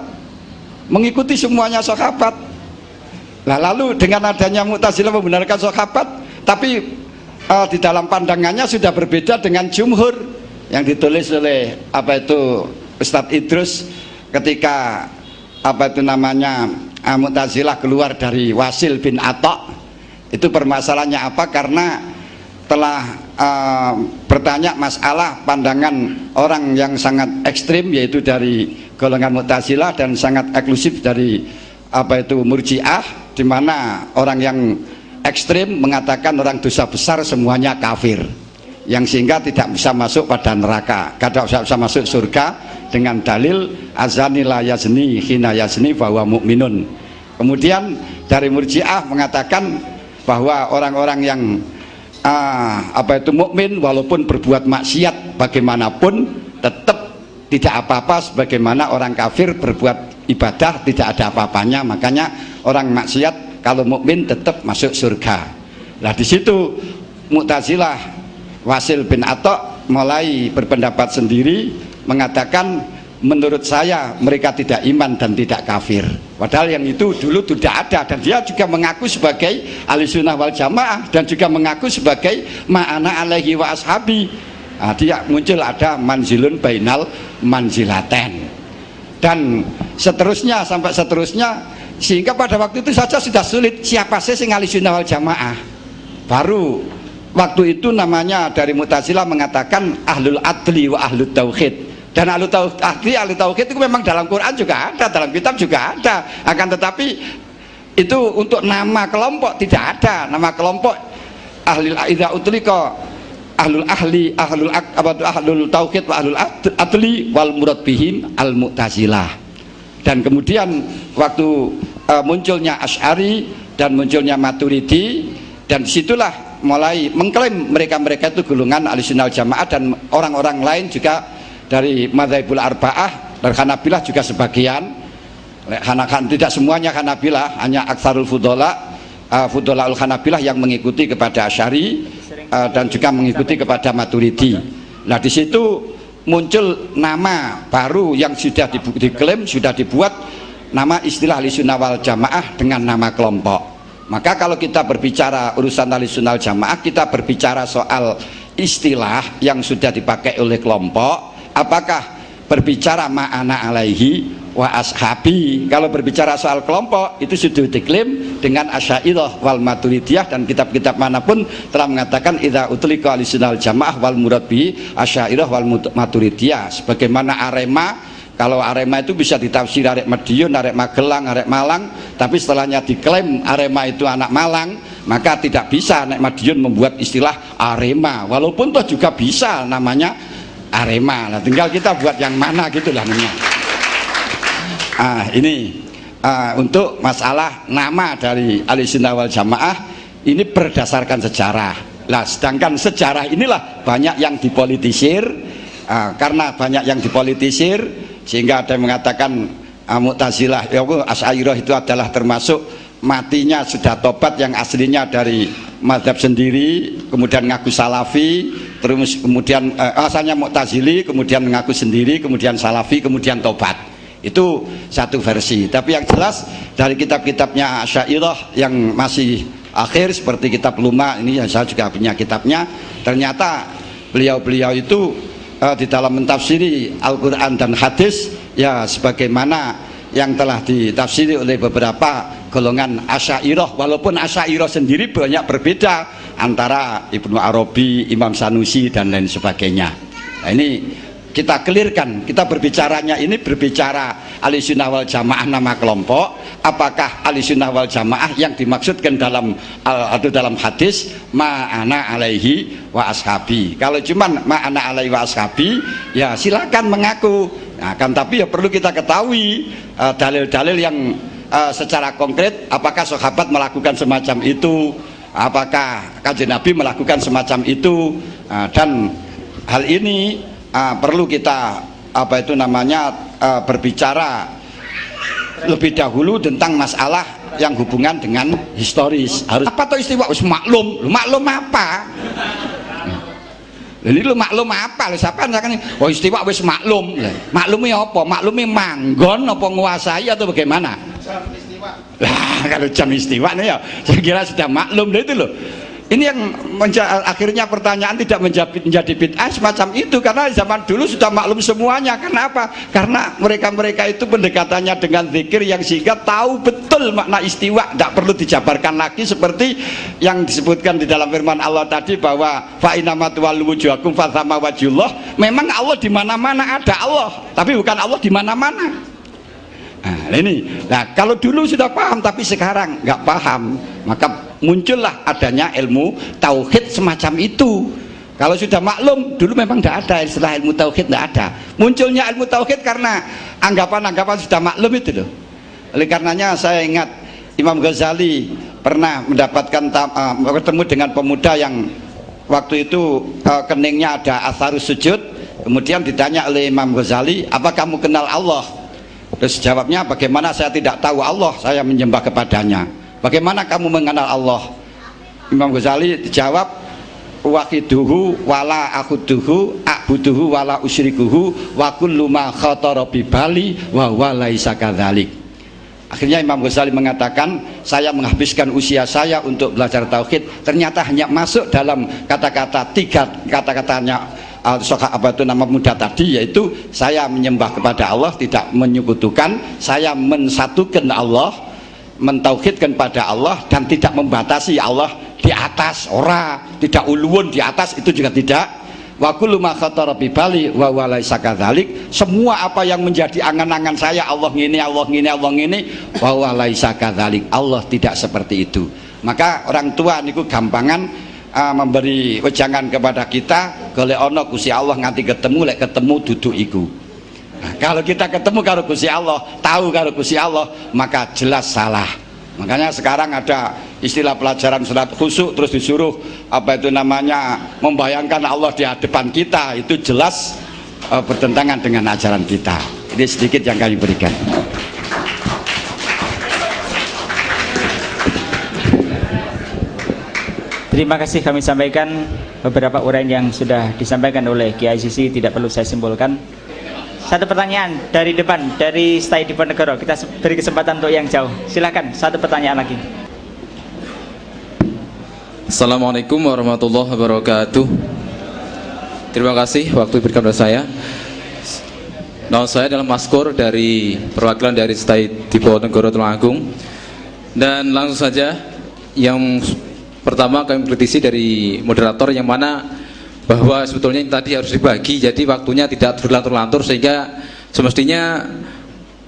mengikuti semuanya sahabat. Nah, lalu dengan adanya Mu'tazilah membenarkan sahabat, tapi di dalam pandangannya sudah berbeda dengan Jumhur yang ditulis oleh Ustadz Idrus ketika Mu'tazilah keluar dari Wasil bin Atta. Itu permasalahannya apa? Karena telah bertanya masalah pandangan orang yang sangat ekstrim, yaitu dari golongan Mu'tazilah, dan sangat eksklusif dari Murji'ah, di mana orang yang ekstrim mengatakan orang dosa besar semuanya kafir, yang sehingga tidak bisa masuk pada neraka, tidak bisa masuk surga, dengan dalil azani la yazni hina yazni bahwa mukminun. Kemudian dari Murji'ah mengatakan bahwa orang-orang yang mukmin walaupun berbuat maksiat bagaimanapun tetap tidak apa-apa, sebagaimana orang kafir berbuat ibadah tidak ada apa-apanya. Makanya orang maksiat kalau mukmin tetap masuk surga. Nah di situ Mu'tazilah Wasil bin Atta mulai berpendapat sendiri, mengatakan menurut saya mereka tidak iman dan tidak kafir. Padahal yang itu dulu tidak ada, dan dia juga mengaku sebagai Ahlussunnah wal Jamaah dan juga mengaku sebagai ma'ana alaihi wa ashabi. Dia muncul ada manzilun bainal manzilaten dan seterusnya sampai seterusnya, sehingga pada waktu itu saja sudah sulit siapa sih sing ahli sunnah wal jamaah. Baru waktu itu namanya dari Mu'tazilah mengatakan ahlul adli wa ahlut tauhid, dan ahlul adli ahli tauhid itu memang dalam Quran juga ada, dalam kitab juga ada, akan tetapi itu untuk nama kelompok tidak ada nama kelompok ahli idza utlika ahlul ahli ahlul tauhid wa ahlul adli wal murad bihim al Mu'tazilah. Dan kemudian waktu munculnya Asy'ari dan munculnya Maturidi, dan disitulah mulai mengklaim mereka itu golongan Ahlussunnah wal Jamaah, dan orang-orang lain juga dari Madzhabul Arba'ah dan Hanabilah juga sebagian. Tidak semuanya Hanabilah, hanya aksarul fudolaul Hanabilah yang mengikuti kepada Asy'ari dan juga mengikuti kepada Maturidi. Nah di situ muncul nama baru yang sudah diklaim, sudah dibuat nama istilah Ahlussunnah wal Jamaah dengan nama kelompok. Maka kalau kita berbicara urusan Ahlussunnah wal Jamaah, kita berbicara soal istilah yang sudah dipakai oleh kelompok. Apakah berbicara ma'ana alaihi wa ashabi? Kalau berbicara soal kelompok itu sudah diklaim dengan Asy'ariyah wal Maturidiyah, dan kitab-kitab manapun telah mengatakan idza utlika Ahlussunnah wal Jamaah wal murad bi Asy'ariyah wal Maturidiyah. Sebagaimana Arema, kalau Arema itu bisa ditafsir arek Madiun, arek Magelang, arek Malang, tapi setelahnya diklaim Arema itu anak Malang, maka tidak bisa arek Madiun membuat istilah Arema, walaupun toh juga bisa namanya Arema. Nah, tinggal kita buat yang mana gitulah namanya. Ini untuk masalah nama dari Ahlussunnah wal Jamaah ini berdasarkan sejarah. Nah, sedangkan sejarah inilah banyak yang dipolitisir. Karena banyak yang dipolitisir, sehingga ada yang mengatakan Mu'tazilah, Asy'ariyah itu adalah termasuk matinya sudah tobat yang aslinya dari mazhab sendiri, kemudian ngaku salafi, terus kemudian asalnya Mu'tazili, kemudian mengaku sendiri, kemudian salafi, kemudian tobat. Itu satu versi. Tapi yang jelas dari kitab-kitabnya Asy'ariyah yang masih akhir seperti kitab Luma ini, yang saya juga punya kitabnya, ternyata beliau-beliau itu di dalam mentafsiri Al-Quran dan hadis ya sebagaimana yang telah ditafsiri oleh beberapa golongan Asy'ariyah, walaupun Asy'ariyah sendiri banyak berbeda antara Ibnu Arabi, Imam Sanusi dan lain sebagainya. Nah, ini kita clearkan, kita berbicaranya ini berbicara Ahlussunnah wal Jamaah nama kelompok, apakah Ahlussunnah wal Jamaah yang dimaksudkan dalam hadis ma'ana alaihi wa ashabi. Kalau cuman ma'ana alaihi wa ashabi ya silakan mengaku. Nah, kan tapi ya perlu kita ketahui dalil-dalil yang secara konkret, apakah sahabat melakukan semacam itu, apakah Kanjeng Nabi melakukan semacam itu, dan hal ini perlu kita berbicara lebih dahulu tentang masalah yang hubungan dengan historis. Harus apa toh istiwa wis maklum? Maklum apa? Ini lu maklum apa? Lu siapa kan? Oh istiwa wis maklum. Maklumnya apa? Maklumnya manggon apa nguasai atau bagaimana? Lah kalau jam istiwa nih ya saya kira sudah maklum deh itu loh. Ini yang akhirnya pertanyaan tidak menjadi bid'ah semacam itu, karena zaman dulu sudah maklum semuanya. Kenapa? Karena mereka itu pendekatannya dengan zikir yang sehingga tahu betul makna istiwa, tidak perlu dijabarkan lagi seperti yang disebutkan di dalam firman Allah tadi bahwa fa inna ma tuwallu wujuhakum fa thamma wajhullah. Memang Allah di mana-mana ada Allah, tapi bukan Allah di mana-mana. Nah ini, nah kalau dulu sudah paham tapi sekarang nggak paham, maka muncullah adanya ilmu tauhid semacam itu. Kalau sudah maklum, dulu memang tidak ada istilah ilmu tauhid, tidak ada. Munculnya ilmu tauhid karena anggapan-anggapan sudah maklum itu loh. Oleh karenanya saya ingat Imam Ghazali pernah mendapatkan bertemu dengan pemuda yang waktu itu keningnya ada atharus sujud. Kemudian ditanya oleh Imam Ghazali, apa kamu kenal Allah? Terus jawabnya, bagaimana saya tidak tahu Allah, saya menyembah kepadanya. Bagaimana kamu mengenal Allah? Imam Ghazali dijawab, wahiduhu wala akhuduhu a'buduhu wala usyrikuhu wa kullu ma khatara bi bali wa huwa laisa kadzalik. Akhirnya Imam Ghazali mengatakan, saya menghabiskan usia saya untuk belajar tauhid, ternyata hanya masuk dalam kata-kata tiga kata-katanya apa itu nama muda tadi, yaitu saya menyembah kepada Allah, tidak menyekutukan, saya mensatukan Allah, mentauhidkan pada Allah, dan tidak membatasi Allah di atas, tidak uluwun di atas, itu juga tidak. Wa kullu ma khatara bi bali wa laisa kadzalik, semua apa yang menjadi angan-angan saya, Allah ngini, Allah ngini, Allah ngini, wa laisa kadzalik, Allah tidak seperti itu. Maka orang tua niku gampangan memberi wejangan kepada kita, golek ono Gusti Allah nganti ketemu, lek ketemu duduk iku. Nah, kalau kita ketemu karo Gusti Allah, tahu karo Gusti Allah, maka jelas salah. Makanya sekarang ada istilah pelajaran salat khusyuk, terus disuruh apa itu namanya membayangkan Allah di hadapan kita, itu jelas bertentangan dengan ajaran kita. Ini sedikit yang kami berikan. Terima kasih, kami sampaikan beberapa uraian yang sudah disampaikan oleh Kiai Sisi, tidak perlu saya simpulkan. Satu pertanyaan dari depan, dari Stai Diponegoro. Kita beri kesempatan untuk yang jauh. Silakan, satu pertanyaan lagi. Assalamualaikum warahmatullahi wabarakatuh. Terima kasih waktu diberikan kepada saya. Nama saya adalah Maskur dari perwakilan dari Stai Diponegoro Tulungagung. Dan langsung saja, yang pertama kami kritisi dari moderator yang mana bahwa sebetulnya tadi harus dibagi, jadi waktunya tidak berlantur-lantur, sehingga semestinya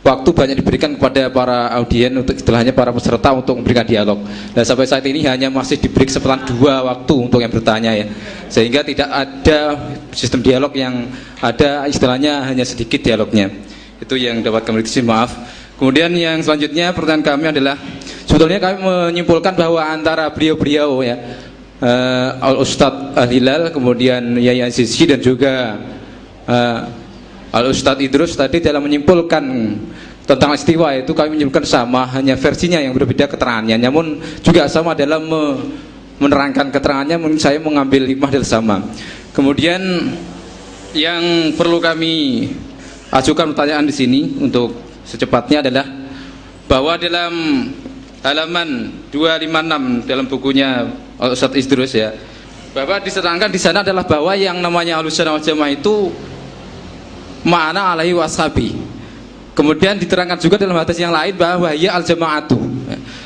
waktu banyak diberikan kepada para audien, untuk istilahnya para peserta, untuk memberikan dialog. Dan sampai saat ini hanya masih diberi kesempatan 2 waktu untuk yang bertanya ya, sehingga tidak ada sistem dialog, yang ada istilahnya hanya sedikit dialognya. Itu yang dapat kami kritisi, maaf. Kemudian yang selanjutnya pertanyaan kami adalah, sebetulnya kami menyimpulkan bahwa antara beliau-beliau ya, Al-Ustadz Al-Hilal, kemudian Yai Azizi, dan juga Al-Ustadz Idrus tadi dalam menyimpulkan tentang istiwa itu, kami menyimpulkan sama, hanya versinya yang berbeda keterangannya, namun juga sama dalam menerangkan keterangannya. Mungkin saya mengambil hikmah dari sama. Kemudian yang perlu kami ajukan pertanyaan di sini untuk secepatnya adalah bahwa dalam halaman 256 dalam bukunya Ustadz Idrus ya, bahwa diserangkan di sana adalah bahwa yang namanya Ahlussunnah wal Jamaah itu ma'ana alaihi washabi. Kemudian diterangkan juga dalam hadis yang lain bahwa ya al-jama'atu.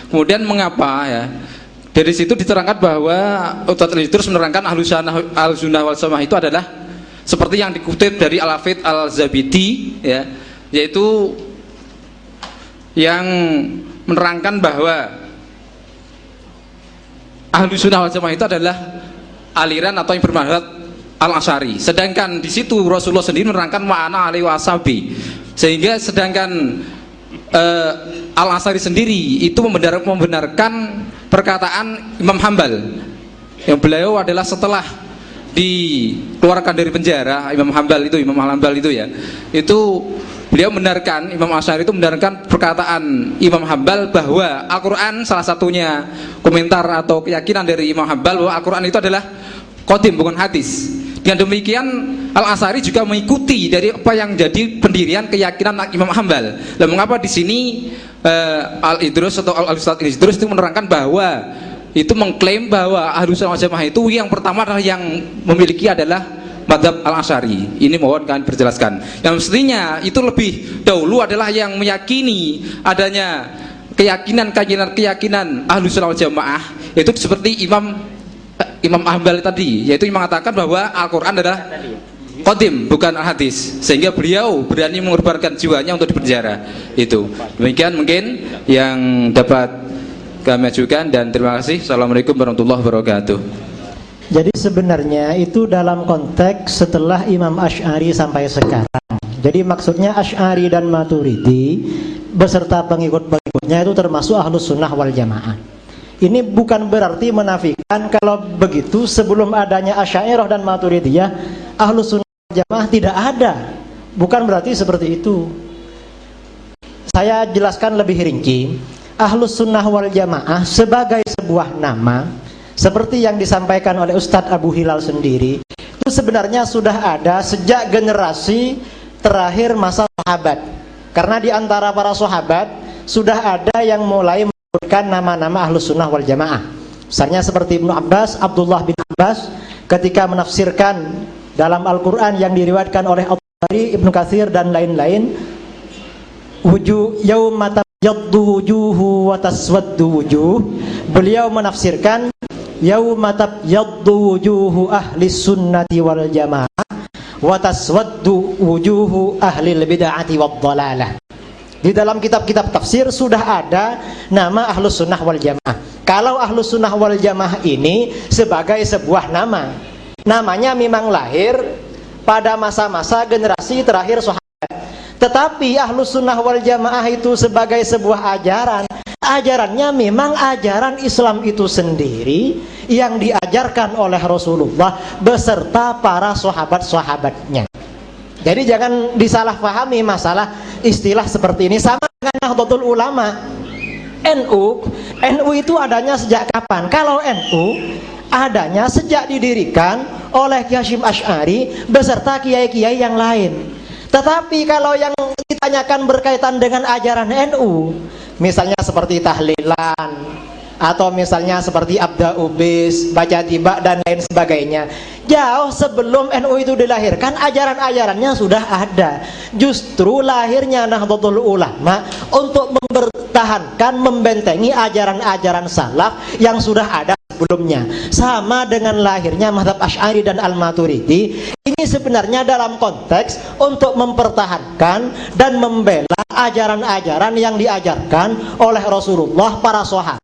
Kemudian mengapa ya? Dari situ diterangkan bahwa Ustadz Idrus menerangkan Ahlussunnah wal Jamaah itu adalah seperti yang dikutip dari Al-Hafidz Al-Zabidi ya, yaitu yang menerangkan bahwa Ahlussunnah wal Jamaah itu adalah aliran atau yang bermadhab Al-Asy'ari. Sedangkan di situ Rasulullah sendiri menerangkan ma'ana alaihi wasabi. Sehingga sedangkan Al-Asy'ari sendiri itu membenarkan perkataan Imam Hambal, yang beliau adalah setelah dikeluarkan dari penjara, Imam Hambal itu ya, itu beliau membenarkan, Imam Asy'ari itu membenarkan perkataan Imam Hambal bahwa Al-Quran, salah satunya komentar atau keyakinan dari Imam Hambal bahwa Al-Quran itu adalah qadim, bukan hadis. Dengan demikian Al-Asy'ari juga mengikuti dari apa yang jadi pendirian keyakinan Imam Hambal. Lalu mengapa di sini Al-Idrus atau Al-Ustadz Idrus itu menerangkan bahwa itu mengklaim bahwa Ahlussunnah wal Jamaah itu yang pertama adalah yang memiliki adalah madhab Al-Asy'ari. Ini mohon kalian berjelaskan. Yang mestinya itu lebih dahulu adalah yang meyakini adanya keyakinan Ahlussunnah wal Jamaah, yaitu seperti Imam Hambali tadi, yaitu mengatakan bahwa Al-Quran adalah qadim, bukan al-hadis, sehingga beliau berani mengorbankan jiwanya untuk dipenjara. Itu demikian mungkin yang dapat kami ajukan, dan terima kasih. Assalamualaikum warahmatullahi wabarakatuh. Jadi sebenarnya itu dalam konteks setelah Imam Asy'ari sampai sekarang. Jadi maksudnya Asy'ari dan Maturidi beserta pengikut-pengikutnya itu termasuk Ahlussunnah wal Jamaah. Ini bukan berarti menafikan kalau begitu sebelum adanya Asy'ariyah dan Maturidiyah Ahlussunnah wal Jamaah tidak ada. Bukan berarti seperti itu. Saya jelaskan lebih rinci. Ahlussunnah wal Jamaah sebagai sebuah nama, seperti yang disampaikan oleh Ustadz Abu Hilal sendiri, itu sebenarnya sudah ada sejak generasi terakhir masa sahabat. Karena di antara para sahabat sudah ada yang mulai menyebutkan nama-nama Ahlussunnah wal Jamaah. Misalnya seperti Ibnu Abbas, Abdullah bin Abbas ketika menafsirkan dalam Al-Quran yang diriwayatkan oleh At-Tabari, Ibnu Katsir dan lain-lain, yauma tabyaddu wujuhu wa taswaddu wujuh, beliau menafsirkan yauma tabyaddu wujuhu ahli sunnati wal jamaah wa taswaddu wujuhu ahli bid'ati wad dhalalah. Di dalam kitab-kitab tafsir sudah ada nama Ahlus Sunnah wal Jamaah. Kalau Ahlus Sunnah wal Jamaah ini sebagai sebuah nama, namanya memang lahir pada masa-masa generasi terakhir sahabat. Tetapi Ahlus Sunnah wal Jamaah itu sebagai sebuah ajaran, ajarannya memang ajaran Islam itu sendiri yang diajarkan oleh Rasulullah beserta para sahabat-sahabatnya. Jadi jangan disalahpahami masalah istilah seperti ini. Sama dengan Nahdlatul Ulama, NU itu adanya sejak kapan? Kalau NU adanya sejak didirikan oleh Ki Hasyim Asy'ari beserta kiai-kiai yang lain. Tetapi kalau yang ditanyakan berkaitan dengan ajaran NU, misalnya seperti tahlilan, atau misalnya seperti abda ubis, baca tiba dan lain sebagainya, jauh sebelum NU itu dilahirkan ajaran-ajarannya sudah ada. Justru lahirnya Nahdlatul Ulama untuk mempertahankan, membentengi ajaran-ajaran salaf yang sudah ada sebelumnya. Sama dengan lahirnya mazhab Asy'ari dan Al-Maturidi, ini sebenarnya dalam konteks untuk mempertahankan dan membela ajaran-ajaran yang diajarkan oleh Rasulullah, para sahabat,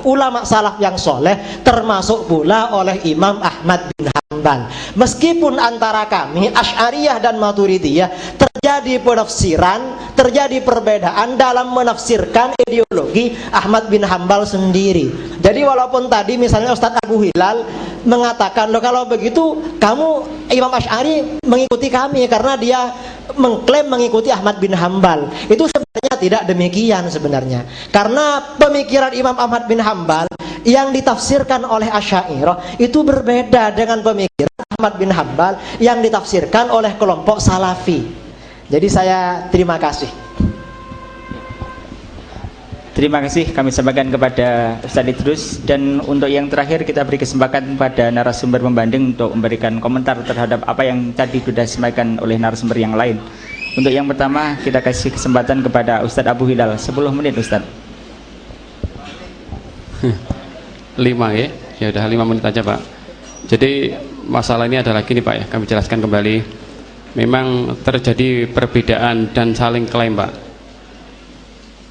ulama salaf yang soleh, termasuk pula oleh Imam Ahmad bin Hanbal. Meskipun antara kami Asy'ariyah dan Maturidiyah terjadi penafsiran, terjadi perbedaan dalam menafsirkan ideologi Ahmad bin Hanbal sendiri. Jadi walaupun tadi misalnya Ustadz Abu Hilal mengatakan, loh kalau begitu kamu Imam Asy'ari mengikuti kami karena dia mengklaim mengikuti Ahmad bin Hanbal. Itu sebenarnya tidak demikian sebenarnya. Karena pemikiran Imam Ahmad bin Hanbal yang ditafsirkan oleh Asy'ariyah itu berbeda dengan pemikiran Ahmad bin Hanbal yang ditafsirkan oleh kelompok Salafi. Jadi saya terima kasih. Terima kasih kami sampaikan kepada Ustadz Idrus, dan untuk yang terakhir kita beri kesempatan pada narasumber pembanding untuk memberikan komentar terhadap apa yang tadi sudah disampaikan oleh narasumber yang lain. Untuk yang pertama kita kasih kesempatan kepada Ustadz Abu Hilal, 10 menit Ustadz. 5 ya, ya udah 5 menit aja Pak. Jadi masalah ini adalah gini Pak ya, kami jelaskan kembali. Memang terjadi perbedaan dan saling klaim Pak.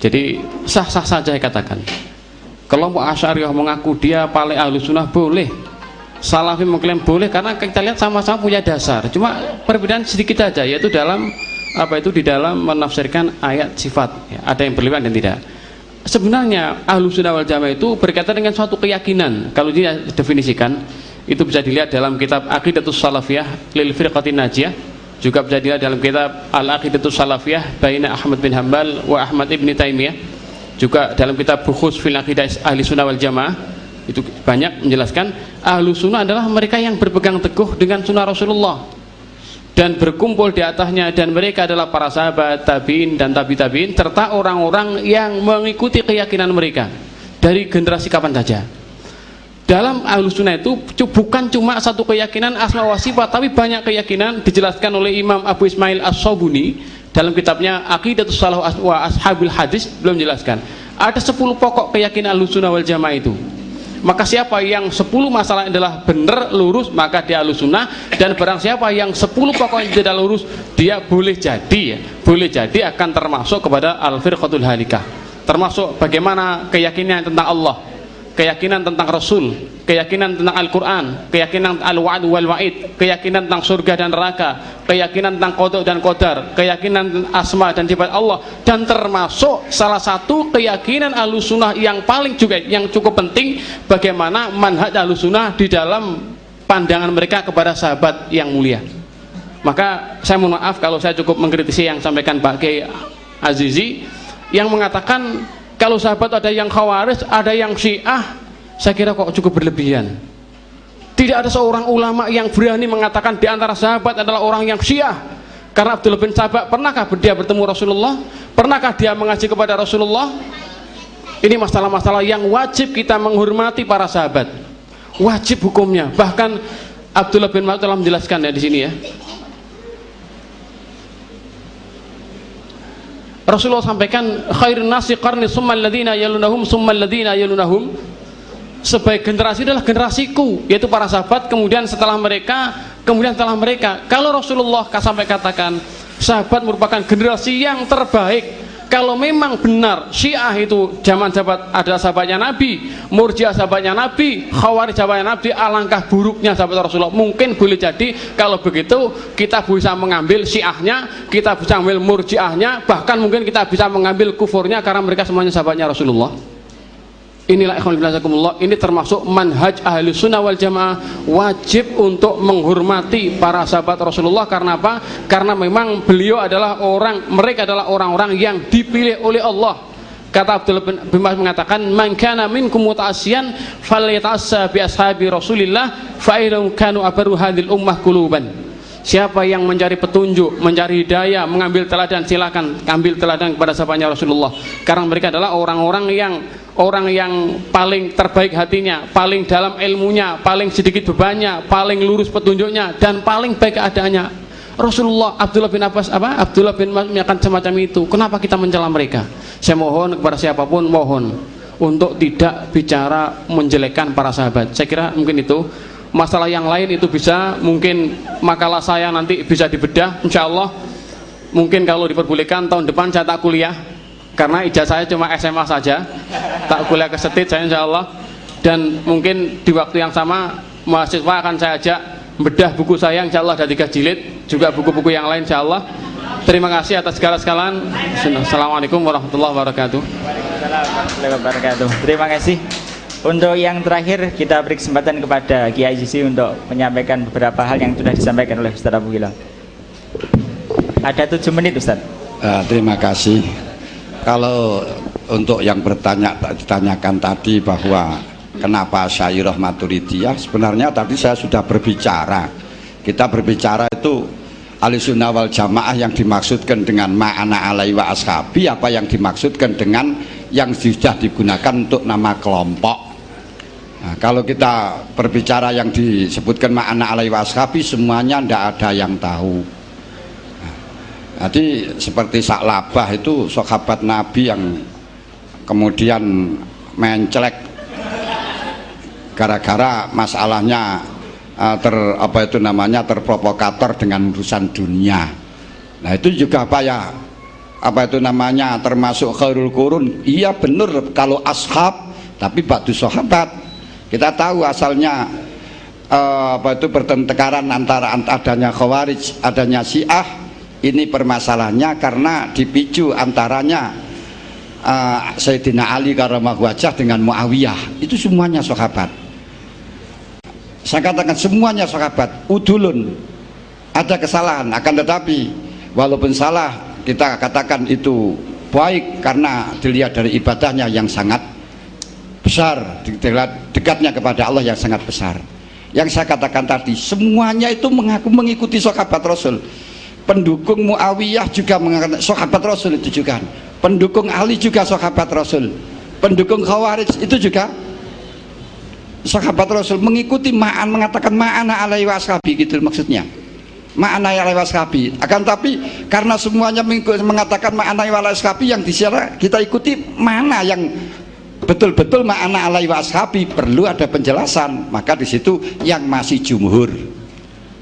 Jadi sah-sah saja saya katakan. Kelompok Asy'ariyah mengaku dia paling Ahlus Sunnah boleh, Salafi mengklaim boleh, karena kita lihat sama-sama punya dasar. Cuma perbedaan sedikit saja, yaitu dalam apa itu, di dalam menafsirkan ayat sifat ya, ada yang berlebihan dan tidak. Sebenarnya Ahlus Sunnah wal Jamaah itu berkaitan dengan suatu keyakinan. Kalau dia definisikan, itu bisa dilihat dalam kitab Aqidatus Salafiyah lil Firqatin Najiyah, juga bisa dilihat dalam kitab Al-Aqidatus Salafiyah baina Ahmad bin Hanbal wa Ahmad ibn Taimiyah, juga dalam kitab Bukhus fil Aqidah Ahli Sunnah wal Jamaah. Itu banyak menjelaskan Ahlu Sunnah adalah mereka yang berpegang teguh dengan sunnah Rasulullah dan berkumpul di atasnya, dan mereka adalah para sahabat, tabi'in dan tabi-tabi'in, serta orang-orang yang mengikuti keyakinan mereka dari generasi kapan saja. Dalam Ahlus Sunnah itu bukan cuma satu keyakinan asma wa sifat, tapi banyak keyakinan. Dijelaskan oleh Imam Abu Ismail As-Sabuni dalam kitabnya Aqidatus Salaf wa Ashabil Hadis, belum menjelaskan ada 10 pokok keyakinan Ahlus Sunnah wal Jamaah itu. Maka siapa yang 10 masalah adalah benar lurus, maka dia Ahlus Sunnah. Dan barang siapa yang 10 pokok yang tidak lurus, dia boleh jadi akan termasuk kepada al-firqatul halikah, termasuk bagaimana keyakinan tentang Allah, keyakinan tentang Rasul, keyakinan tentang Al-Quran, keyakinan al-wa'd wal wa'id, keyakinan tentang surga dan neraka, keyakinan tentang qada dan qadar, keyakinan tentang asma dan sifat Allah. Dan termasuk salah satu keyakinan Ahlus Sunnah yang paling juga yang cukup penting, bagaimana manhaj Ahlus Sunnah di dalam pandangan mereka kepada sahabat yang mulia. Maka saya mohon maaf kalau saya cukup mengkritisi yang sampaikan Pak Kiai Azizi yang mengatakan kalau sahabat ada yang Khawarij, ada yang Syiah, saya kira kok cukup berlebihan. Tidak ada seorang ulama yang berani mengatakan di antara sahabat adalah orang yang Syiah. Karena Abdullah bin Sabah, pernahkah dia bertemu Rasulullah? Pernahkah dia mengaji kepada Rasulullah? Ini masalah-masalah yang wajib kita menghormati para sahabat. Wajib hukumnya. Bahkan Abdullah bin Mas'ud telah menjelaskan ya di sini ya. Rasulullah sampaikan khairun nasi qarni summal ladzina yalunahum summal ladzina yalunahum. Sebaik generasi adalah generasiku, yaitu para sahabat, kemudian setelah mereka, kemudian setelah mereka. Kalau Rasulullah sampai katakan sahabat merupakan generasi yang terbaik, kalau memang benar Syiah itu zaman sahabat adalah sahabatnya Nabi, Murji'ah sahabatnya Nabi, Khawarij sahabatnya Nabi, alangkah buruknya sahabat Rasulullah. Mungkin boleh jadi kalau begitu kita bisa mengambil Syiahnya, kita bisa mengambil Murji'ahnya, bahkan mungkin kita bisa mengambil kufurnya karena mereka semuanya sahabatnya Rasulullah. Inilah ikhwan fillah, ini termasuk manhaj ahli sunnah wal jamaah, wajib untuk menghormati para sahabat Rasulullah. Karena apa? Karena memang beliau adalah mereka adalah orang-orang yang dipilih oleh Allah. Kata Abdullah bin Mas'ud mengatakan, man kana minkum muta'assiyan falyata'assa bi ashabi Rasulillah fa innahum kanu abaru hadhil ummah quluban. Siapa yang mencari petunjuk, mencari hidayah, mengambil teladan, silakan ambil teladan kepada sahabatnya Rasulullah. Karena mereka adalah orang yang paling terbaik hatinya, paling dalam ilmunya, paling sedikit bebannya, paling lurus petunjuknya, dan paling baik keadaannya. Rasulullah, Abdullah bin Mas'ud menyatakan semacam itu. Kenapa kita mencela mereka? Saya mohon kepada siapapun, mohon untuk tidak bicara menjelekkan para sahabat. Saya kira mungkin itu. Masalah yang lain itu bisa, mungkin makalah saya nanti bisa dibedah, insya Allah. Mungkin kalau diperbolehkan tahun depan saya tak kuliah, karena ijazah saya cuma SMA saja, tak kuliah kesetit saya insya Allah. Dan mungkin di waktu yang sama mahasiswa akan saya ajak bedah buku saya, insya Allah ada 3 jilid, juga buku-buku yang lain insya Allah. Terima kasih atas segala sekalian. Assalamualaikum warahmatullahi wabarakatuh. Waalaikumsalam warahmatullahi wabarakatuh. Terima kasih. Untuk yang terakhir kita beri kesempatan kepada Kiai Zizi untuk menyampaikan beberapa hal yang sudah disampaikan oleh Ustaz Abu Hilal. Ada 7 menit Ustaz. Terima kasih. Kalau untuk yang ditanyakan tadi bahwa kenapa Asy'ariyah Maturidiyah, sebenarnya tadi saya sudah berbicara. Kita berbicara itu Ahlussunnah wal Jamaah yang dimaksudkan dengan ma'ana alaihi wa ashabi, apa yang dimaksudkan dengan yang sudah digunakan untuk nama kelompok. Nah, kalau kita berbicara yang disebutkan ma'ana alaihi wa ashabi, semuanya tidak ada yang tahu. Jadi seperti Sa'labah itu sahabat Nabi yang kemudian mencelek gara-gara masalahnya terprovokator dengan urusan dunia. Nah itu juga termasuk khairul qurun. Iya benar kalau ashab, tapi ba'du sahabat. Kita tahu asalnya pertengkaran antara adanya Khawarij, adanya Syiah. Ini permasalahannya karena dipicu antaranya Sayyidina Ali karramallahu wajhah dengan Muawiyah. Itu semuanya sahabat. Saya katakan semuanya sahabat. Udulun, ada kesalahan, akan tetapi walaupun salah kita katakan itu baik karena dilihat dari ibadahnya yang sangat besar, dekatnya kepada Allah yang sangat besar. Yang saya katakan tadi, semuanya itu mengaku mengikuti sahabat Rasul. Pendukung Muawiyah juga mengatakan sahabat Rasul itu juga. Pendukung Ali juga sahabat Rasul. Pendukung Khawarij itu juga sahabat Rasul, mengikuti mengatakan ma'ana alaihi washabi, gitu maksudnya. Ma'ana alaihi washabi. Akan tapi karena semuanya mengatakan ma'ana alaihi washabi, yang disiara kita ikuti mana yang betul-betul ma'ana alaihi washabi, perlu ada penjelasan. Maka di situ yang masih jumhur.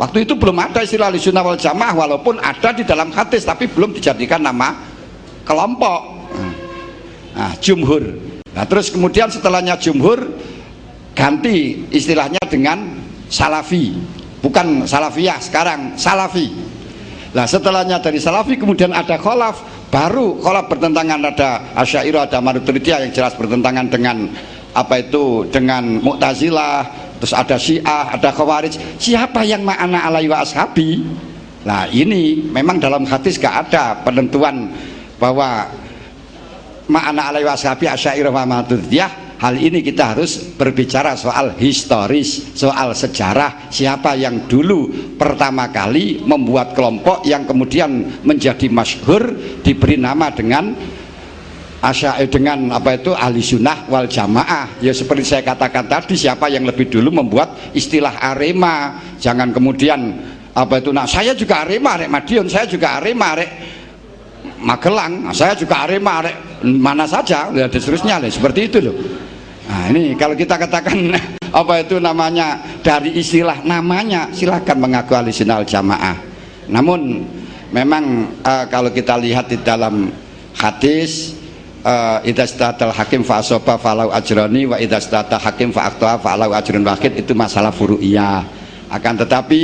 Waktu itu belum ada istilah Ahlussunnah wal Jamaah, walaupun ada di dalam hadis tapi belum dijadikan nama kelompok. Nah, jumhur. Nah, terus kemudian setelahnya jumhur ganti istilahnya dengan salafi, bukan salafiyah, sekarang salafi. Nah setelahnya dari salafi kemudian ada kholaf, baru kholaf bertentangan, ada Asy'ariyah, ada Maturidiyah yang jelas bertentangan dengan dengan Mu'tazilah, terus ada Syiah, ada Khawarij. Siapa yang ma'ana alaihi wa ashabi? Nah ini memang dalam hadis gak ada penentuan bahwa ma'ana alaihi wa ashabi Asy'ariyah wa Maturidiyah. Hal ini kita harus berbicara soal historis, soal sejarah, siapa yang dulu pertama kali membuat kelompok yang kemudian menjadi masyhur, diberi nama dengan dengan apa itu ahli sunnah wal jamaah. Ya seperti saya katakan tadi, siapa yang lebih dulu membuat istilah Arema. Jangan kemudian apa itu, nah saya juga Arema, Arek Madiun, saya juga Arema, Arek Magelang, nah, saya juga Arema, Arek mana saja, dan seterusnya, seperti itu loh. Nah ini kalau kita katakan apa itu namanya dari istilah namanya, silahkan mengaku ahli sunnah wal jamaah. Namun memang kalau kita lihat di dalam hadis, idza istadal hakim fa asaba falau ajrani wa idza istadal hakim fa aqta falau ajrun wahid, itu masalah furu'iyah. Akan tetapi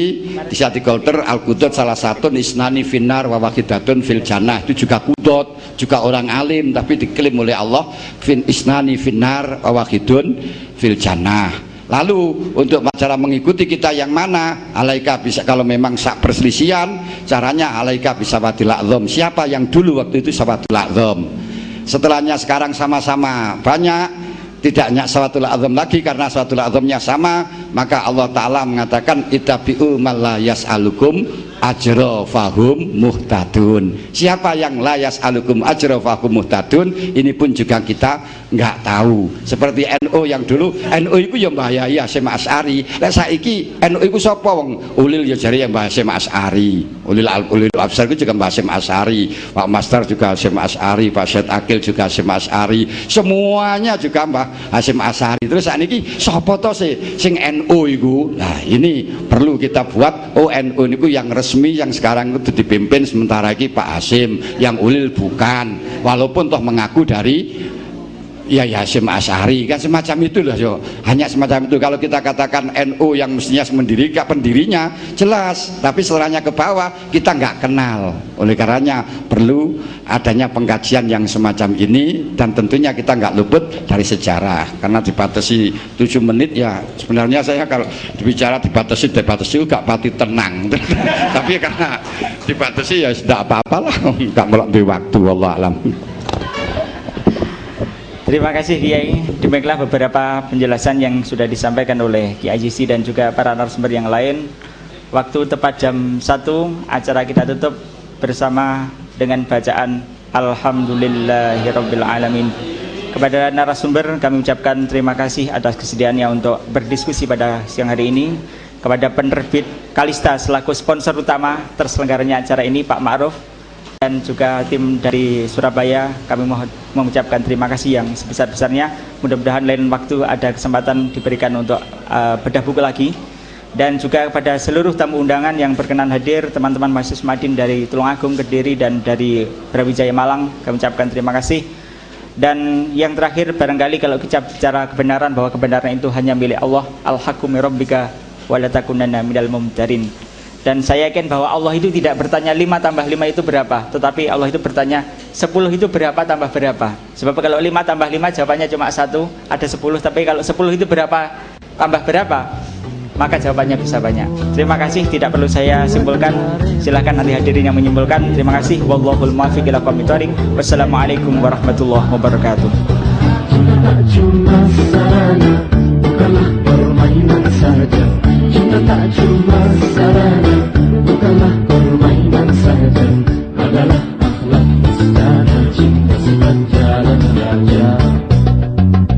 di Syati Qultur al-qudud salah satu isnani finnar wa wahidatun fil jannah, itu juga qudud, juga orang alim, tapi diklaim oleh Allah isnani finnar wa wahidun fil jannah. Lalu untuk cara mengikuti kita yang mana, alaika bisa, kalau memang sak perselisihan caranya alaika bisa sawatul a'zam. Siapa yang dulu waktu itu sawatul a'zam, setelahnya sekarang sama-sama banyak, tidak hanya sawatul a'zam lagi karena sawatul a'zamnya sama, maka Allah Ta'ala mengatakan ittabi'u man la yas'alukum ajra fahum muhtadun. Siapa yang la yas'alukum ajra fahum muhtadun, ini pun juga kita nggak tahu. Seperti NU yang dulu, NU itu yang bahaya Hasyim Asy'ari, lah saiki NU itu sapa wong ulil ya jari yang bahaya Hasyim Asy'ari, ulil absar itu juga bahaya Hasyim Asy'ari, Pak Master juga Hasyim Asy'ari, Pak Syed Akil juga Hasyim Asy'ari, semuanya juga Mbah Hasyim Asy'ari. Terus saat ini sapa to sing NU itu? Nah ini perlu kita buat, oh NU itu yang resmi yang sekarang itu dipimpin sementara ini Pak Hasyim, yang ulil bukan, walaupun toh mengaku dari ya Hasyim Asy'ari, kan semacam itu loh, yo. Hanya semacam itu. Kalau kita katakan NU yang mestinya mendirikan pendirinya jelas, tapi setelahnya ke bawah kita nggak kenal. Oleh karenanya perlu adanya pengkajian yang semacam ini, dan tentunya kita nggak luput dari sejarah. Karena dibatasi 7 menit ya, sebenarnya saya kalau bicara dibatasi juga pati tenang. Tapi karena dibatasi ya sudah apa-apalah, nggak melalui waktu. Wallahu a'lam. Terima kasih Kiai. Demikianlah beberapa penjelasan yang sudah disampaikan oleh Kiai Azizi dan juga para narasumber yang lain. Waktu tepat jam 1, acara kita tutup bersama dengan bacaan Alhamdulillahirabbil alamin. Kepada narasumber kami ucapkan terima kasih atas kesediaannya untuk berdiskusi pada siang hari ini. Kepada penerbit Kalista selaku sponsor utama terselenggaranya acara ini, Pak Ma'ruf, dan juga tim dari Surabaya, kami mohon mengucapkan terima kasih yang sebesar-besarnya. Mudah-mudahan lain waktu ada kesempatan diberikan untuk bedah buku lagi. Dan juga kepada seluruh tamu undangan yang berkenan hadir, teman-teman mahasiswa Madin dari Tulungagung, Kediri, dan dari Brawijaya Malang, kami ucapkan terima kasih. Dan yang terakhir, barangkali kalau kita bicara kebenaran, bahwa kebenaran itu hanya milik Allah, al-haqqu min rabbika wa la takunanna minal mumtarin. Dan saya yakin bahwa Allah itu tidak bertanya 5 tambah 5 itu berapa, tetapi Allah itu bertanya 10 itu berapa tambah berapa. Sebab kalau 5 tambah 5 jawabannya cuma 1, ada 10, tapi kalau 10 itu berapa tambah berapa, maka jawabannya bisa banyak. Terima kasih, tidak perlu saya simpulkan, silahkan nanti hadirin yang menyimpulkan. Terima kasih. Wallahul muwaffiq ila aqwamit thoriq. Wassalamualaikum warahmatullahi wabarakatuh. Cuma sarana, bukanlah permainan saja. Cinta tak cuma sarana, bukanlah permainan saja. Adalah akhlak istana, cinta sepanjalan raja.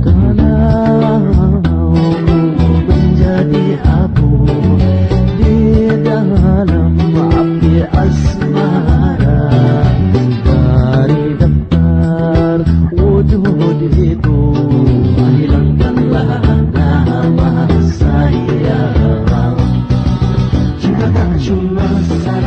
Kalau menjadi abu di dalam api asmara, dari daftar wujud itu hilangkanlah nama saya. Cinta tak cuma saya.